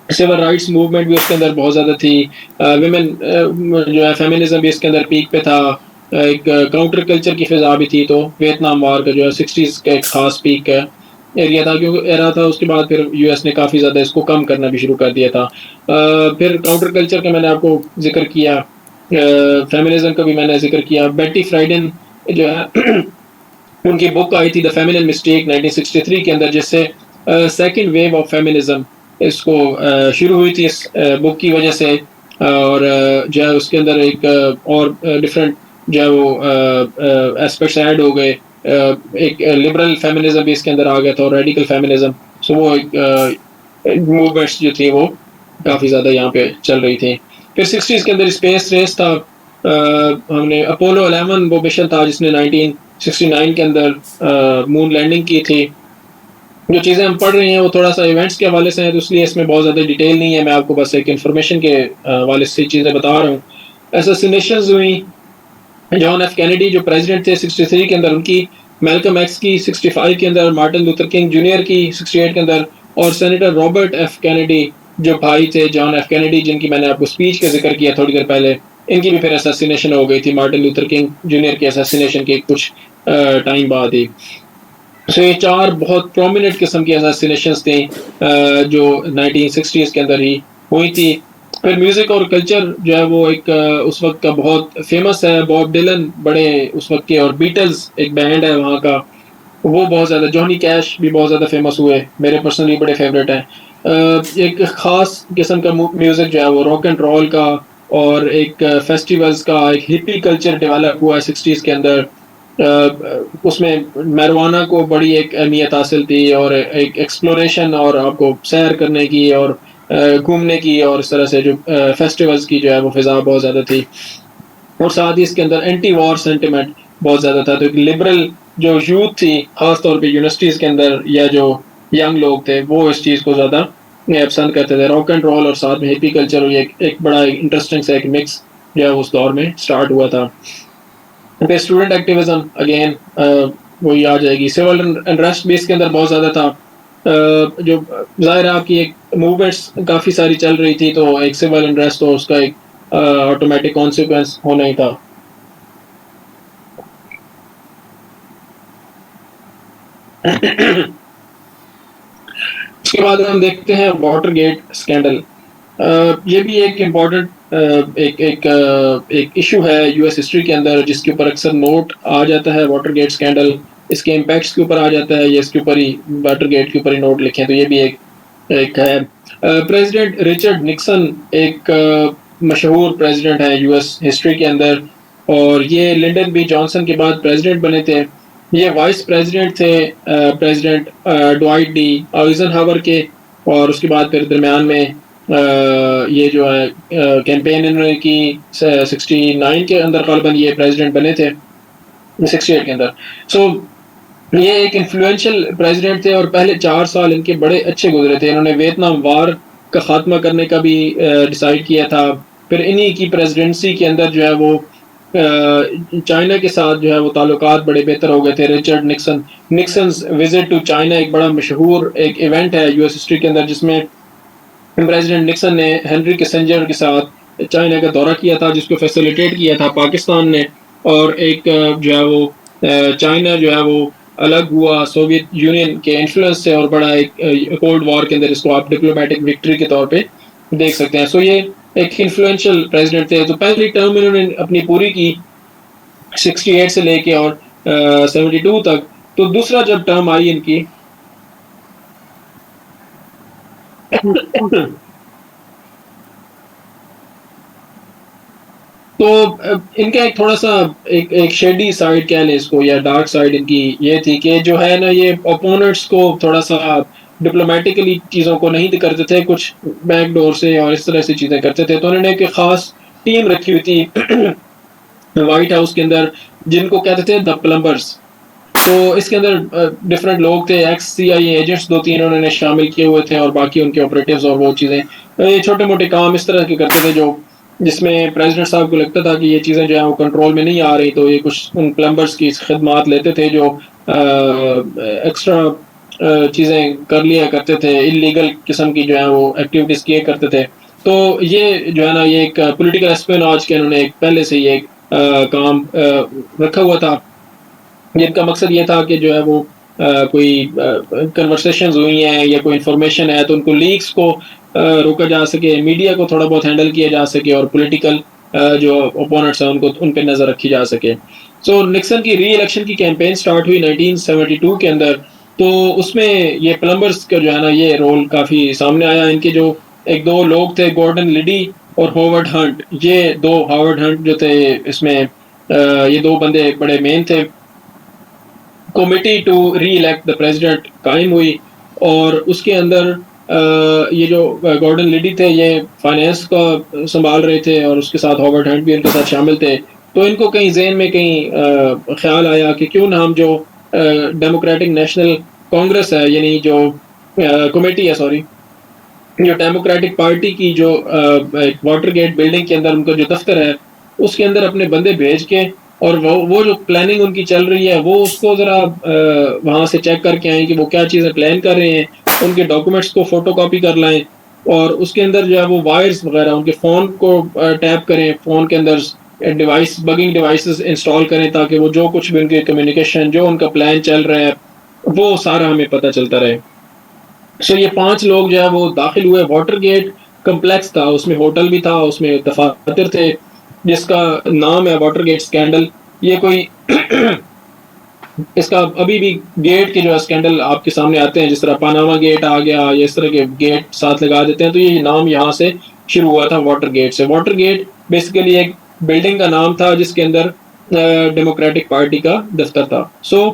سول رائٹس موومنٹ بھی اس کے اندر بہت زیادہ تھی, ویمن جو ہے فیمنزم بھی اس کے اندر پیک پہ تھا, ایک کاؤنٹر کلچر کی فضا بھی تھی. تو ویتنام وار کا جو ہے 60s کا ایک خاص پیک ہے ایریا تھا, کیونکہ ایرا تھا. اس کے بعد پھر یو ایس نے کافی زیادہ اس کو کم کرنا بھی شروع کر دیا تھا. پھر کاؤنٹر کلچر کا میں نے آپ کو ذکر کیا, فیمنزم کا بھی میں نے ذکر کیا. بیٹی فرائیڈن جو ہے ان کی بک آئی تھی دا فیمنن مسٹیک 1963 کے اندر, جس سے سیکنڈ ویو آف فیمنزم اس کو شروع ہوئی تھی اس بک کی وجہ سے, اور جو ہے اس کے اندر ایک اور ڈفرینٹ جو ہے وہ ایسپیکٹس ایڈ ہو گئے. ایک لبرل فیمنزم بھی اس کے اندر آ گیا تھا, اور ریڈیکل فیمنزم. سو وہ موومنٹس جو تھی وہ کافی زیادہ یہاں پہ چل رہی تھیں. پھر 60s کے اندر اسپیس ریس تھا، ہم نے اپولو 11 وہ مشن تھا جس نے 1969 کے اندر مون لینڈنگ کی تھی. جو چیزیں ہم پڑھ رہے ہیں وہ تھوڑا سا ایونٹس کے حوالے سے ہیں، تو اس لیے اس میں بہت زیادہ ڈیٹیل نہیں ہے، میں آپ کو بس ایک انفارمیشن کے حوالے سے چیزیں بتا رہا ہوں. اساسینیشنز ہوئی، جان ایف کینیڈی جو پریزیڈنٹ تھے 63 کے اندر ان کی، میلکم ایکس کی 65 کے اندر، مارٹن لوتھر کنگ جونیئر کی 68 کے اندر، اور سینیٹر رابرٹ ایف کینیڈی جو بھائی تھے جان ایف کینیڈی جن کی میں نے آپ کو اسپیچ کا ذکر کیا تھوڑی دیر پہلے، ان کی بھی پھر اساسینیشن ہو گئی تھی مارٹن لوتھر کنگ جونیئر کی اساسینیشن کے کچھ ٹائم بعد ہی. سو یہ 4 بہت پرومیننٹ قسم کی اساسینیشنز تھیں جو 1960s کے اندر ہی ہوئی تھی. پھر میوزک اور کلچر جو ہے وہ ایک اس وقت کا بہت فیمس ہے، باب ڈیلن بڑے اس وقت کے، اور بیٹلز ایک بینڈ ہے وہاں کا، وہ بہت زیادہ، جونی کیش بھی بہت زیادہ فیمس ہوئے، میرے پرسنلی بڑے فیوریٹ ہیں. ایک خاص قسم کا میوزک جو ہے وہ راک اینڈ رول کا، اور ایک فیسٹیولز کا، ایک ہپی کلچر ڈیولپ ہوا ہے 60s کے اندر. اس میں میروانا کو بڑی ایک اہمیت حاصل تھی، اور ایک ایکسپلوریشن اور آپ کو سیر کرنے کی اور گھومنے کی، اور اس طرح سے جو فیسٹیولز کی جو ہے وہ فضا بہت زیادہ تھی. اور ساتھ ہی اس کے اندر اینٹی وار سینٹیمنٹ بہت زیادہ تھا، تو ایک لبرل جو یوتھ تھی خاص طور پہ یونیورسٹیز کے اندر، یا جو ینگ لوگ تھے وہ اس چیز کو زیادہ پسند کرتے تھے. راک اینڈ رول اور ساتھ میں ہپی کلچر، ایک بڑا انٹرسٹنگ سا ایک مکس جو ہے اس دور میں اسٹارٹ ہوا تھا. پھر اسٹوڈنٹ ایکٹیویزم اگین وہی آ جائے گی. سول انٹرسٹ بھی اس کے اندر بہت زیادہ تھا، جو ظاہر ہے آپ کی ایک موومنٹس کافی ساری چل رہی تھی، تو ایک سول انٹرسٹ تو اس کا ایک آٹومیٹک کانسیکوینس ہونا ہی تھا. اس کے بعد ہم دیکھتے ہیں واٹر گیٹ اسکینڈل. یہ بھی ایک امپورٹنٹ ایک ایشو ہے یو ایس ہسٹری کے اندر، جس کے اوپر اکثر نوٹ آ جاتا ہے واٹر گیٹ اسکینڈل، اس کے امپیکٹس کے اوپر آ جاتا ہے، یا اس کے اوپر ہی واٹر گیٹ کے اوپر ہی نوٹ لکھیں، تو یہ بھی ایک ہے. پریزیڈنٹ رچرڈ نکسن ایک مشہور پریزیڈنٹ ہے یو ایس ہسٹری کے اندر، اور یہ لنڈن بی جانسن کے بعد پریزیڈنٹ بنے تھے. یہ وائس پریزیڈنٹ تھے پریزیڈنٹ ڈوائٹ ڈی آئزن ہاور کے، اور اس کے بعد پھر درمیان میں یہ جو ہے کیمپین انہوں نے کی 69 کے اندر غالباً یہ پریزیڈنٹ بنے تھے 68 کے اندر. سو یہ ایک انفلوئنشل پریزیڈنٹ تھے، اور پہلے 4 سال ان کے بڑے اچھے گزرے تھے. انہوں نے ویتنام وار کا خاتمہ کرنے کا بھی ڈیسائیڈ کیا تھا. پھر انہی کی پریزیڈنسی کے اندر جو ہے وہ چائنا کے ساتھ جو ہے وہ تعلقات بڑے بہتر ہو گئے تھے. رچرڈ نکسنز وزٹ ٹو چائنا ایک بڑا مشہور ایک ایونٹ ہے یو ایس ہسٹری کے اندر، جس میں پریزیڈنٹ نکسن نے ہنری کسنجر کے ساتھ چائنا کا دورہ کیا تھا، جس کو فیسیلیٹیٹ کیا تھا پاکستان نے. اور ایک جو ہے وہ چائنا جو ہے وہ الگ ہوا سوویت یونین کے انفلوئنس سے، اور بڑا ایک کولڈ وار کے اندر اس کو آپ ڈپلومیٹک وکٹری کے طور پہ دیکھ سکتے ہیں. سو یہ ایک انفلوئنشل پریزیڈنٹ تھے. تو پہلی ٹرم انہوں نے اپنی پوری کی 68 سے لے کے اور 72 تک. تو دوسرا جب ٹرم آئی ان کی تو ان کا ایک تھوڑا سا ایک شیڈی سائڈ کہہ لیں اس کو، یا ڈارک سائڈ ان کی یہ تھی کہ جو ہے نا یہ اپوننٹس کو تھوڑا سا ڈپلومیٹکلی چیزوں کو نہیں کرتے تھے، کچھ بیک ڈور سے اور اس طرح سے چیزیں کرتے تھے. تو انہوں نے ایک خاص ٹیم رکھی ہوئی تھی وائٹ ہاؤس کے اندر، جن کو کہتے تھے دا پلمبرز. تو اس کے اندر ڈفرینٹ لوگ تھے، ایکس سی آئی ایجنٹس 2-3 انہوں نے شامل کیے ہوئے تھے، اور باقی ان کے آپریٹیوز اور وہ چیزیں، یہ چھوٹے موٹے کام اس طرح کے کرتے تھے جو جس میں پریزیڈنٹ صاحب کو لگتا تھا کہ یہ چیزیں جو ہیں وہ کنٹرول میں نہیں آ رہی، تو یہ کچھ ان پلمبرز کی خدمات لیتے تھے جو ایکسٹرا چیزیں کر لیا کرتے تھے، انلیگل قسم کی جو ہے وہ ایکٹیویٹیز کیے کرتے تھے. تو یہ جو ہے نا یہ ایک پولیٹیکل اسپیناج کے انہوں نے ایک پہلے سے یہ کام رکھا ہوا تھا، جن کا مقصد یہ تھا کہ جو ہے وہ کوئی کنورسیشنز ہوئی ہیں یا کوئی انفارمیشن ہے تو ان کو لیکس کو روکا جا سکے، میڈیا کو تھوڑا بہت ہینڈل کیا جا سکے، اور پولیٹیکل جو اپوننٹس ہیں ان پہ نظر رکھی جا سکے. سو نکسن کی ری الیکشن کی کیمپین سٹارٹ ہوئی 1972 کے اندر. تو اس میں یہ پلمبرز کا جو ہے نا یہ رول کافی سامنے آیا. ان کے جو ایک 2 لوگ تھے، گورڈن لیڈی اور ہاورڈ ہنٹ، یہ 2 ہاورڈ ہنٹ جو تھے اس میں یہ 2 بندے بڑے مین تھے. Committee to re elect the president قائم ہوئی، اور اس کے اندر یہ جو گورڈن لیڈی تھے یہ فائنینس کا سنبھال رہے تھے اور اس کے ساتھ ہاورڈ ہنٹ بھی ان کے ساتھ شامل تھے. تو ان کو کہیں ذہن میں کہیں خیال آیا کہ کیوں نہ ہم جو ڈیموکریٹک نیشنل کانگریس ہے, یعنی جو کمیٹی ہے, سوری, جو ڈیموکریٹک پارٹی کی جو واٹر گیٹ بلڈنگ کے اندر ان کا جو دفتر ہے اس کے اندر اپنے بندے بھیج کے اور وہ جو پلاننگ ان کی چل رہی ہے وہ اس کو ذرا وہاں سے چیک کر کے آئیں کہ وہ کیا چیزیں پلان کر رہے ہیں, ان کے ڈاکومنٹس کو فوٹو کاپی کر لائیں اور اس کے اندر جو ہے وہ وائرز وغیرہ ان کے فون کو ٹیپ کریں, فون کے اندر ڈیوائس بگنگ ڈیوائسز انسٹال کریں تاکہ وہ جو کچھ بھی ان کے کمیونیکیشن جو ان کا پلان چل رہا ہے وہ سارا ہمیں پتہ چلتا رہے. سو یہ 5 لوگ جو ہے وہ داخل ہوئے. واٹر گیٹ کمپلیکس تھا, اس میں ہوٹل بھی تھا, اس میں دفاتر تھے جس کا نام ہے واٹر گیٹ اسکینڈل. یہ کوئی اس کا ابھی بھی گیٹ کے جو اسکینڈل آپ کے سامنے آتے ہیں, جس طرح پاناما گیٹ آ گیا یا اس طرح کے گیٹ ساتھ لگا دیتے ہیں, تو یہ نام یہاں سے شروع ہوا تھا واٹر گیٹ سے. واٹر گیٹ بیسیکلی ایک بلڈنگ کا نام تھا جس کے اندر ڈیموکریٹک پارٹی کا دفتر تھا. سو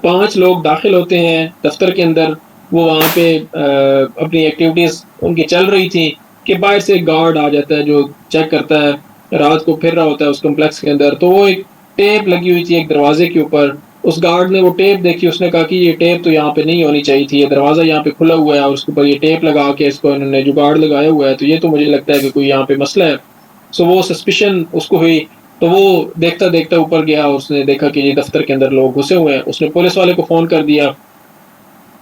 5 لوگ داخل ہوتے ہیں دفتر کے اندر. وہ وہاں پہ اپنی ایکٹیویٹیز ان کی چل رہی تھیں کہ باہر سے ایک گارڈ آ جاتا ہے جو چیک کرتا ہے, رات کو پھر رہا ہوتا ہے اس کمپلیکس کے اندر. تو وہ ایک ٹیپ لگی ہوئی تھی ایک دروازے کے اوپر. اس گارڈ نے وہ ٹیپ دیکھی, اس نے کہا کہ یہ ٹیپ تو یہاں پہ نہیں ہونی چاہیے تھی, یہ دروازہ یہاں پہ کھلا ہوا ہے اور اس کے اوپر یہ ٹیپ لگا کے اس کو انہوں نے جو گارڈ لگایا ہوا ہے, تو یہ تو مجھے لگتا ہے کہ کوئی یہاں پہ مسئلہ ہے. سو وہ سسپیشن اس کو ہوئی, تو وہ دیکھتا دیکھتا اوپر گیا, اس نے دیکھا کہ یہ دفتر کے اندر لوگ گھسے ہوئے ہیں. اس نے پولیس والے کو فون کر دیا,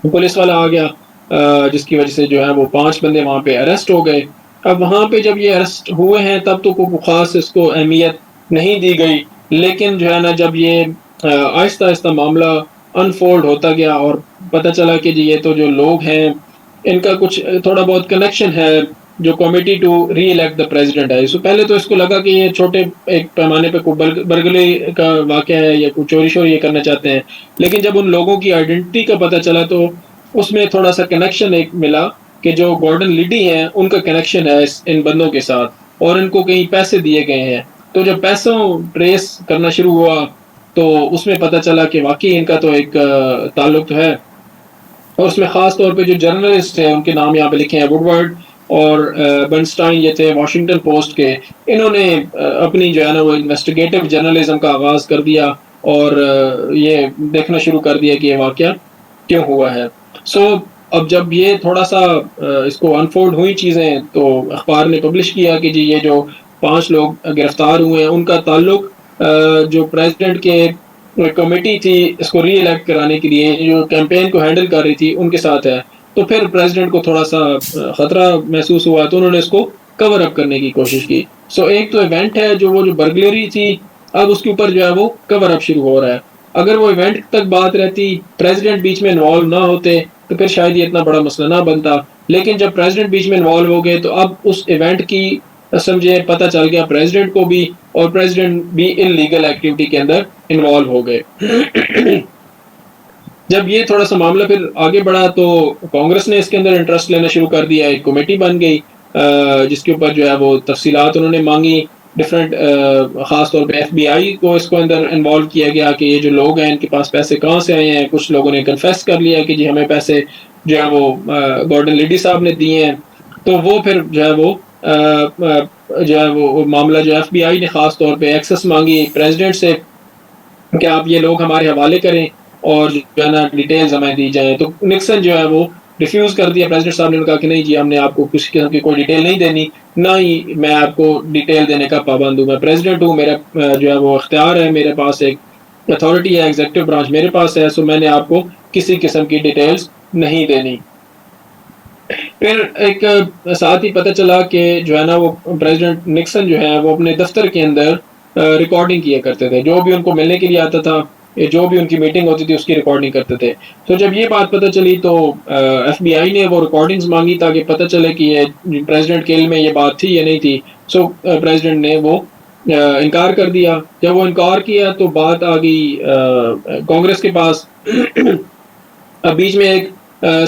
پولیس والا آ گیا, جس کی وجہ سے جو ہے وہ 5 بندے وہاں پہ اریسٹ ہو گئے. اب وہاں پہ جب یہ اریسٹ ہوئے ہیں تب تو کوئی خاص اس کو اہمیت نہیں دی گئی, لیکن جو ہے نا جب یہ آہستہ آہستہ معاملہ انفولڈ ہوتا گیا اور پتہ چلا کہ جی یہ تو جو لوگ ہیں ان کا کچھ تھوڑا بہت کنیکشن ہے جو committee to re elect the president ہے. اس پہلے تو اس کو لگا کہ یہ چھوٹے ایک پیمانے پہ کوئی برگلی کا واقعہ ہے یا کوئی چوری شوری یہ کرنا چاہتے ہیں, لیکن جب ان لوگوں کی آئیڈینٹی کا پتہ چلا تو اس میں تھوڑا سا کنیکشن ایک ملا کہ جو گورڈن لیڈی ہیں ان کا کنیکشن ہے ان بندوں کے ساتھ اور ان کو کہیں پیسے دیے گئے ہیں. تو جب پیسوں ٹریس کرنا شروع ہوا تو اس میں پتہ چلا کہ واقعی ان کا تو ایک تعلق تو ہے. اور اس میں خاص طور پہ جو جرنلسٹ ہیں ان کے نام یہاں پہ لکھے ہیں, ووڈورڈ اور برنسٹائن یہ تھے واشنگٹن پوسٹ کے. انہوں نے اپنی جو ہے نا وہ انویسٹیگیٹو جرنلزم کا آغاز کر دیا اور یہ دیکھنا شروع کر دیا کہ یہ واقعہ کیوں ہوا ہے. سو اب جب یہ تھوڑا سا اس کو انفولڈ ہوئی چیزیں تو اخبار نے پبلش کیا کہ جی یہ جو 5 لوگ گرفتار ہوئے ہیں ان کا تعلق جو پریزیڈنٹ کے کمیٹی تھی اس کو ری الیکٹ کرانے کے لیے جو کیمپین کو ہینڈل کر رہی تھی ان کے ساتھ ہے. تو پھر پریزیڈنٹ کو تھوڑا سا خطرہ محسوس ہوا تو انہوں نے اس کو کور اپ کرنے کی کوشش کی. سو ایک تو ایونٹ ہے جو وہ جو برگلری تھی, اب اس کے اوپر جو ہے وہ کور اپ شروع ہو رہا ہے. اگر وہ ایونٹ تک بات رہتی, پریزیڈنٹ بیچ میں انوالو نہ ہوتے تو پھر شاید یہ اتنا بڑا مسئلہ نہ بنتا, لیکن جب پریزیڈنٹ بیچ میں انوالو ہو گئے تو اب اس ایونٹ کی سمجھے پتہ چل گیا پریزیڈنٹ کو بھی, اور پریزیڈنٹ بھی ان لیگل ایکٹیویٹی کے اندر انوالو ہو گئے. جب یہ تھوڑا سا معاملہ پھر آگے بڑھا تو کانگریس نے اس کے اندر انٹرسٹ لینا شروع کر دیا, ایک کمیٹی بن گئی جس کے اوپر جو ہے وہ تفصیلات انہوں نے مانگی ڈفرینٹ, خاص طور پہ ایف بی آئی کو اس کو اندر انوالو کیا گیا کہ یہ جو لوگ ہیں ان کے پاس پیسے کہاں سے آئے ہیں. کچھ لوگوں نے کنفیس کر لیا کہ جی ہمیں پیسے جو ہے وہ گورڈن لیڈی صاحب نے دیے ہیں. تو وہ پھر جو ہے وہ معاملہ جو ایف بی آئی نے خاص طور پہ ایکسس مانگی پریزیڈنٹ سے کہ آپ یہ لوگ ہمارے حوالے کریں اور جو ہے نا ڈیٹیلز ہمیں دی جائیں. تو نکسن جو ہے وہ ریفیوز کر دیا, پریزیڈنٹ صاحب نے کہا کہ نہیں جی ہم نے آپ کو کسی قسم کی کوئی ڈیٹیل نہیں دینی, نہ ہی میں آپ کو ڈیٹیل دینے کا پابند ہوں. میں پریزیڈنٹ ہوں, میرا جو ہے وہ اختیار ہے, میرے پاس ایک اتھارٹی ہے, ایگزیکٹو برانچ میرے پاس ہے, سو میں نے آپ کو کسی قسم کی ڈیٹیلز نہیں دینی. پھر ایک ساتھ ہی پتہ چلا کہ جو ہے نا وہ پریزیڈنٹ نکسن جو ہے وہ اپنے دفتر کے اندر ریکارڈنگ کیا کرتے تھے, جو بھی ان کو ملنے کے لیے آتا تھا جو بھی ان کی میٹنگ ہوتی تھی اس کی ریکارڈنگ کرتے تھے. تو جب یہ بات پتہ چلی تو ایف بی آئی نے وہ ریکارڈنگز مانگی تاکہ پتہ چلے کہ یہ پریزیڈنٹ کے علم میں یہ بات تھی یا نہیں تھی. سو پریزیڈنٹ نے وہ انکار کر دیا. جب وہ انکار کیا تو بات آ گئی کانگریس کے پاس. اب بیچ میں ایک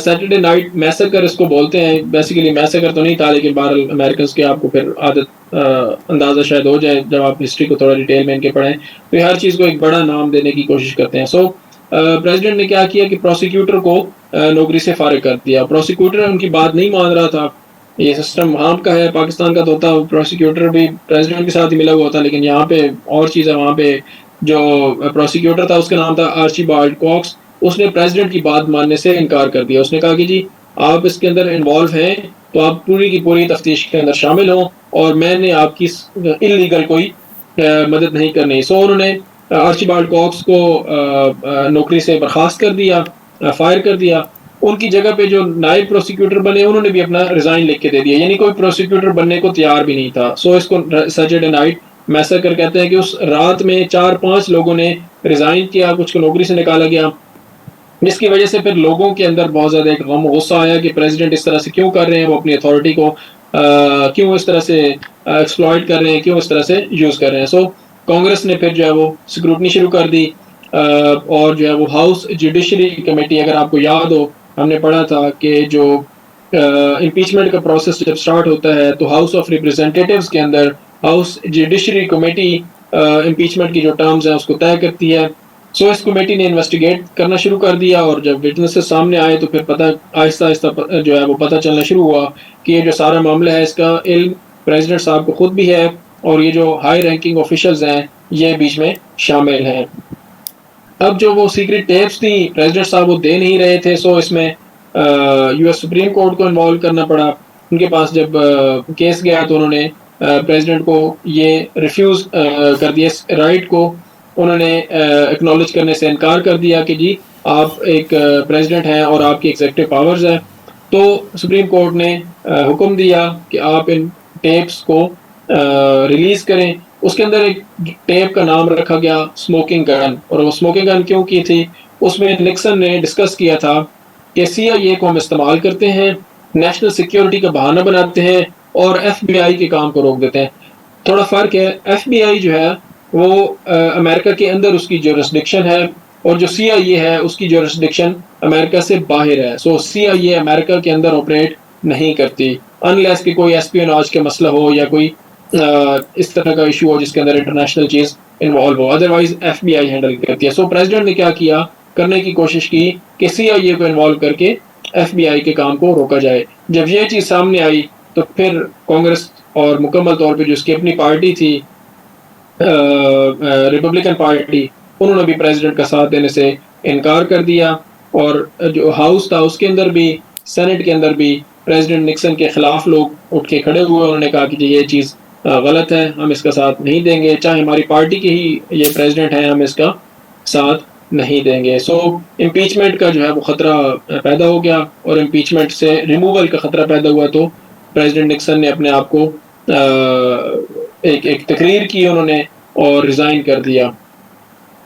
سیٹرڈے نائٹ میسیکر اس کو بولتے ہیں, بیسیکلی میسیکر تو نہیں تھا لیکن بہرحال امریکنس کے آپ کو پھر عادت اندازہ شاید ہو جائے جب آپ ہسٹری کو تھوڑا ڈیٹیل میں ان کے پڑھیں تو ہر چیز کو ایک بڑا نام دینے کی کوشش کرتے ہیں. سو پریزیڈنٹ نے کیا کیا کہ پروسیکیوٹر کو نوکری سے فارغ کر دیا. پروسیکیوٹر ان کی بات نہیں مان رہا تھا. یہ سسٹم وہاں کا ہے, پاکستان کا تو ہوتا پروسیکیوٹر بھی پریزیڈنٹ کے ساتھ ہی ملا ہوا ہوتا, لیکن یہاں پہ اور چیز ہے. وہاں پہ جو پروسیکیوٹر تھا اس کا نام تھا آرچیبالڈ کاکس, اس نے پریزیڈنٹ کی بات ماننے سے انکار کر دیا. اس نے کہا کہ جی آپ اس کے اندر انوالو ہیں تو آپ پوری کی پوری تفتیش کے اندر شامل ہوں, اور میں نے آپ کی انلیگل کوئی مدد نہیں کرنی. سو انہوں نے آرچیبالڈ کاکس کو نوکری سے برخاست کر دیا, فائر کر دیا. ان کی جگہ پہ جو نائب پروسیکیوٹر بنے انہوں نے بھی اپنا ریزائن لکھ کے دے دیا, یعنی کوئی پروسیکیوٹر بننے کو تیار بھی نہیں تھا. سو اس کو سیٹرڈے نائٹ میسیکر کہتے ہیں کہ اس رات میں 4-5 لوگوں نے ریزائن کیا, کچھ کو نوکری سے نکالا گیا, جس کی وجہ سے پھر لوگوں کے اندر بہت زیادہ ایک غم و غصہ آیا کہ پریزیڈنٹ اس طرح سے کیوں کر رہے ہیں, وہ اپنی اتھارٹی کو کیوں اس طرح سے ایکسپلائٹ کر رہے ہیں, کیوں اس طرح سے یوز کر رہے ہیں. سو کانگریس نے پھر جو ہے وہ سکروٹنی شروع کر دی, اور جو ہے وہ ہاؤس جوڈیشری کمیٹی, اگر آپ کو یاد ہو ہم نے پڑھا تھا کہ جو امپیچمنٹ کا پروسیس جب سٹارٹ ہوتا ہے تو ہاؤس آف ریپرزینٹیٹیوز کے اندر ہاؤس جوڈیشری کمیٹی امپیچمنٹ کی جو ٹرمز ہیں اس کو طے کرتی ہے. سو اس کمیٹی نے انویسٹیگیٹ کرنا شروع کر دیا, اور جب وٹنسز سامنے آئے تو پھر پتہ آہستہ آہستہ جو ہے وہ پتہ چلنا شروع ہوا کہ یہ جو سارا معاملہ ہے اس کا علم پریزیڈنٹ صاحب کو خود بھی ہے, اور یہ جو ہائی رینکنگ آفیشلز ہیں یہ بیچ میں شامل ہیں. اب جو وہ سیکرٹ ٹیپس تھیں پریزیڈنٹ صاحب وہ دے نہیں رہے تھے, سو اس میں یو ایس سپریم کورٹ کو انوالو کرنا پڑا. ان کے پاس جب کیس گیا تو انہوں نے پریزیڈنٹ کو یہ ریفیوز کر دیا, رائٹ کو انہوں نے ایکنالج کرنے سے انکار کر دیا کہ جی آپ ایک پریزیڈنٹ ہیں اور آپ کی ایگزیکٹو پاورز ہیں. تو سپریم کورٹ نے حکم دیا کہ آپ ان ٹیپس کو ریلیز کریں. اس کے اندر ایک ٹیپ کا نام رکھا گیا اسموکنگ گن, اور وہ اسموکنگ گن کیوں کی تھی, اس میں نکسن نے ڈسکس کیا تھا کہ سی آئی اے کو ہم استعمال کرتے ہیں, نیشنل سیکیورٹی کا بہانہ بناتے ہیں اور ایف بی آئی کے کام کو روک دیتے ہیں. تھوڑا فرق ہے, ایف بی آئی جو ہے وہ امریکہ کے اندر اس کی جورسڈکشن ہے, اور جو سی آئی اے ہے اس کی جورسڈکشن امریکہ سے باہر ہے. سو سی آئی اے امریکہ کے اندر آپریٹ نہیں کرتی انلیس کہ کوئی ایسپیوناج کا مسئلہ ہو یا کوئی اس طرح کا ایشو ہو جس کے اندر انٹرنیشنل چیز انوالو ہو, ادروائز ایف بی آئی ہینڈل کرتی ہے. سو پریزیڈنٹ نے کیا کیا, کرنے کی کوشش کی کہ سی آئی اے کو انوالو کر کے ایف بی آئی کے کام کو روکا جائے. جب یہ چیز سامنے آئی تو پھر کانگریس اور مکمل طور پہ جو اس کی اپنی پارٹی تھی ریپبلکن پارٹی, انہوں نے بھی پریزیڈنٹ کا ساتھ دینے سے انکار کر دیا, اور جو ہاؤس تھا اس کے اندر بھی سینٹ کے اندر بھی پریزیڈنٹ نکسن کے خلاف لوگ اٹھ کے کھڑے ہوئے. انہوں نے کہا کہ یہ چیز غلط ہے, ہم اس کا ساتھ نہیں دیں گے, چاہے ہماری پارٹی کے ہی یہ پریزیڈنٹ ہیں, ہم اس کا ساتھ نہیں دیں گے. سو امپیچمنٹ کا جو ہے وہ خطرہ پیدا ہو گیا, اور امپیچمنٹ سے ریموول کا خطرہ پیدا ہوا تو پریزیڈنٹ نکسن نے اپنے آپ کو ایک تقریر کی انہوں نے اور ریزائن کر دیا.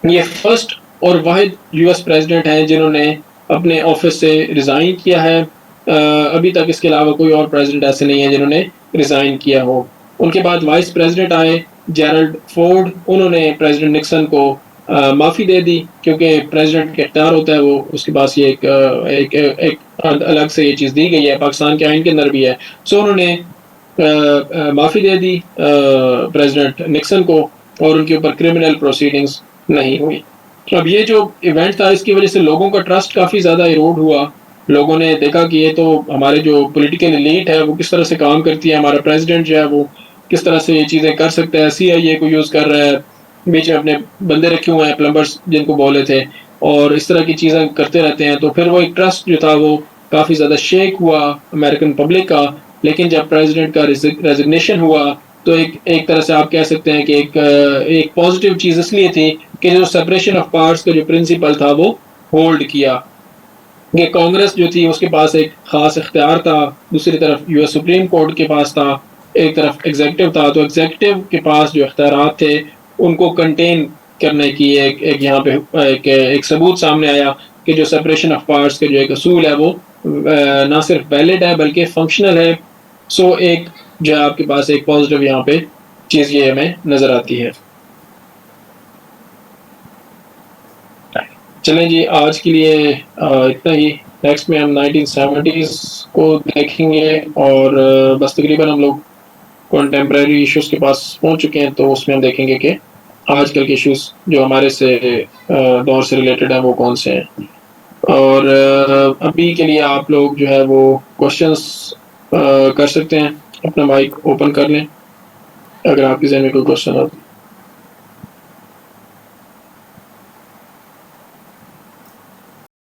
یہ فرسٹ اور واحد یو ایس پریزیڈنٹ ہیں جنہوں نے اپنے آفس سے ریزائن کیا ہے. ابھی تک اس کے علاوہ کوئی اور پریزیڈنٹ ایسے نہیں ہیں جنہوں نے ریزائن کیا ہو. ان کے بعد وائس پریزیڈنٹ آئے جیرلڈ فورڈ, انہوں نے پریزیڈنٹ نکسن کو معافی دے دی, کیونکہ پریزیڈنٹ کا اختیار ہوتا ہے وہ اس کے پاس یہ ایک الگ سے یہ چیز دی گئی ہے, پاکستان کے آئین کے اندر بھی ہے. سو انہوں نے معافی دے دی پریزیڈنٹ نکسن کو, اور ان کے اوپر کرمنل پروسیڈنگز نہیں ہوئی. اب یہ جو ایونٹ تھا اس کی وجہ سے لوگوں کا ٹرسٹ کافی زیادہ ایروڈ ہوا. لوگوں نے دیکھا کہ یہ تو ہمارے جو پولیٹیکل ایلیٹ ہے وہ کس طرح سے کام کرتی ہے, ہمارا پریزیڈنٹ جو ہے وہ کس طرح سے یہ چیزیں کر سکتا ہے, سی آئی اے کو یوز کر رہا ہے, بیچ میں اپنے بندے رکھے ہوئے ہیں پلمبرز جن کو بولے تھے, اور اس طرح کی چیزیں کرتے رہتے ہیں. تو پھر وہ ایک ٹرسٹ جو تھا وہ کافی زیادہ شیک ہوا امریکن پبلک کا. لیکن جب پریزیڈنٹ کا ریزگنیشن ہوا تو ایک طرح سے آپ کہہ سکتے ہیں کہ ایک پازیٹیو چیز اس لیے تھی کہ جو سپریشن آف پاورز کا جو پرنسپل تھا وہ ہولڈ کیا, کہ کانگریس جو تھی اس کے پاس ایک خاص اختیار تھا, دوسری طرف یو ایس سپریم کورٹ کے پاس تھا, ایک طرف ایگزیکٹو تھا. تو ایگزیکٹو کے پاس جو اختیارات تھے ان کو کنٹین کرنے کی ایک یہاں پہ ایک ثبوت سامنے آیا کہ جو سپریشن آف پاورز کا جو ایک اصول ہے وہ نہ صرف ویلڈ ہے بلکہ فنکشنل ہے. سو ایک جو ہے آپ کے پاس ایک پازیٹیو یہاں پہ چیز یہ ہمیں نظر آتی ہے. چلیں جی آج کے لیے اتنا ہی. نیکسٹ میں ہم 1970s کو دیکھیں گے, اور بس تقریباً ہم لوگ کنٹمپریری ایشوز کے پاس پہنچ چکے ہیں, تو اس میں ہم دیکھیں گے کہ آج کل کے ایشوز جو ہمارے سے دور سے ریلیٹڈ ہیں وہ کون سے ہیں. اور ابھی کے لیے آپ لوگ جو ہے وہ کوشچنس کر سکتے ہیں، اپنا مائک اوپن کر لیں اگر آپ کے ذہن میں کوئی کوشچن ہو.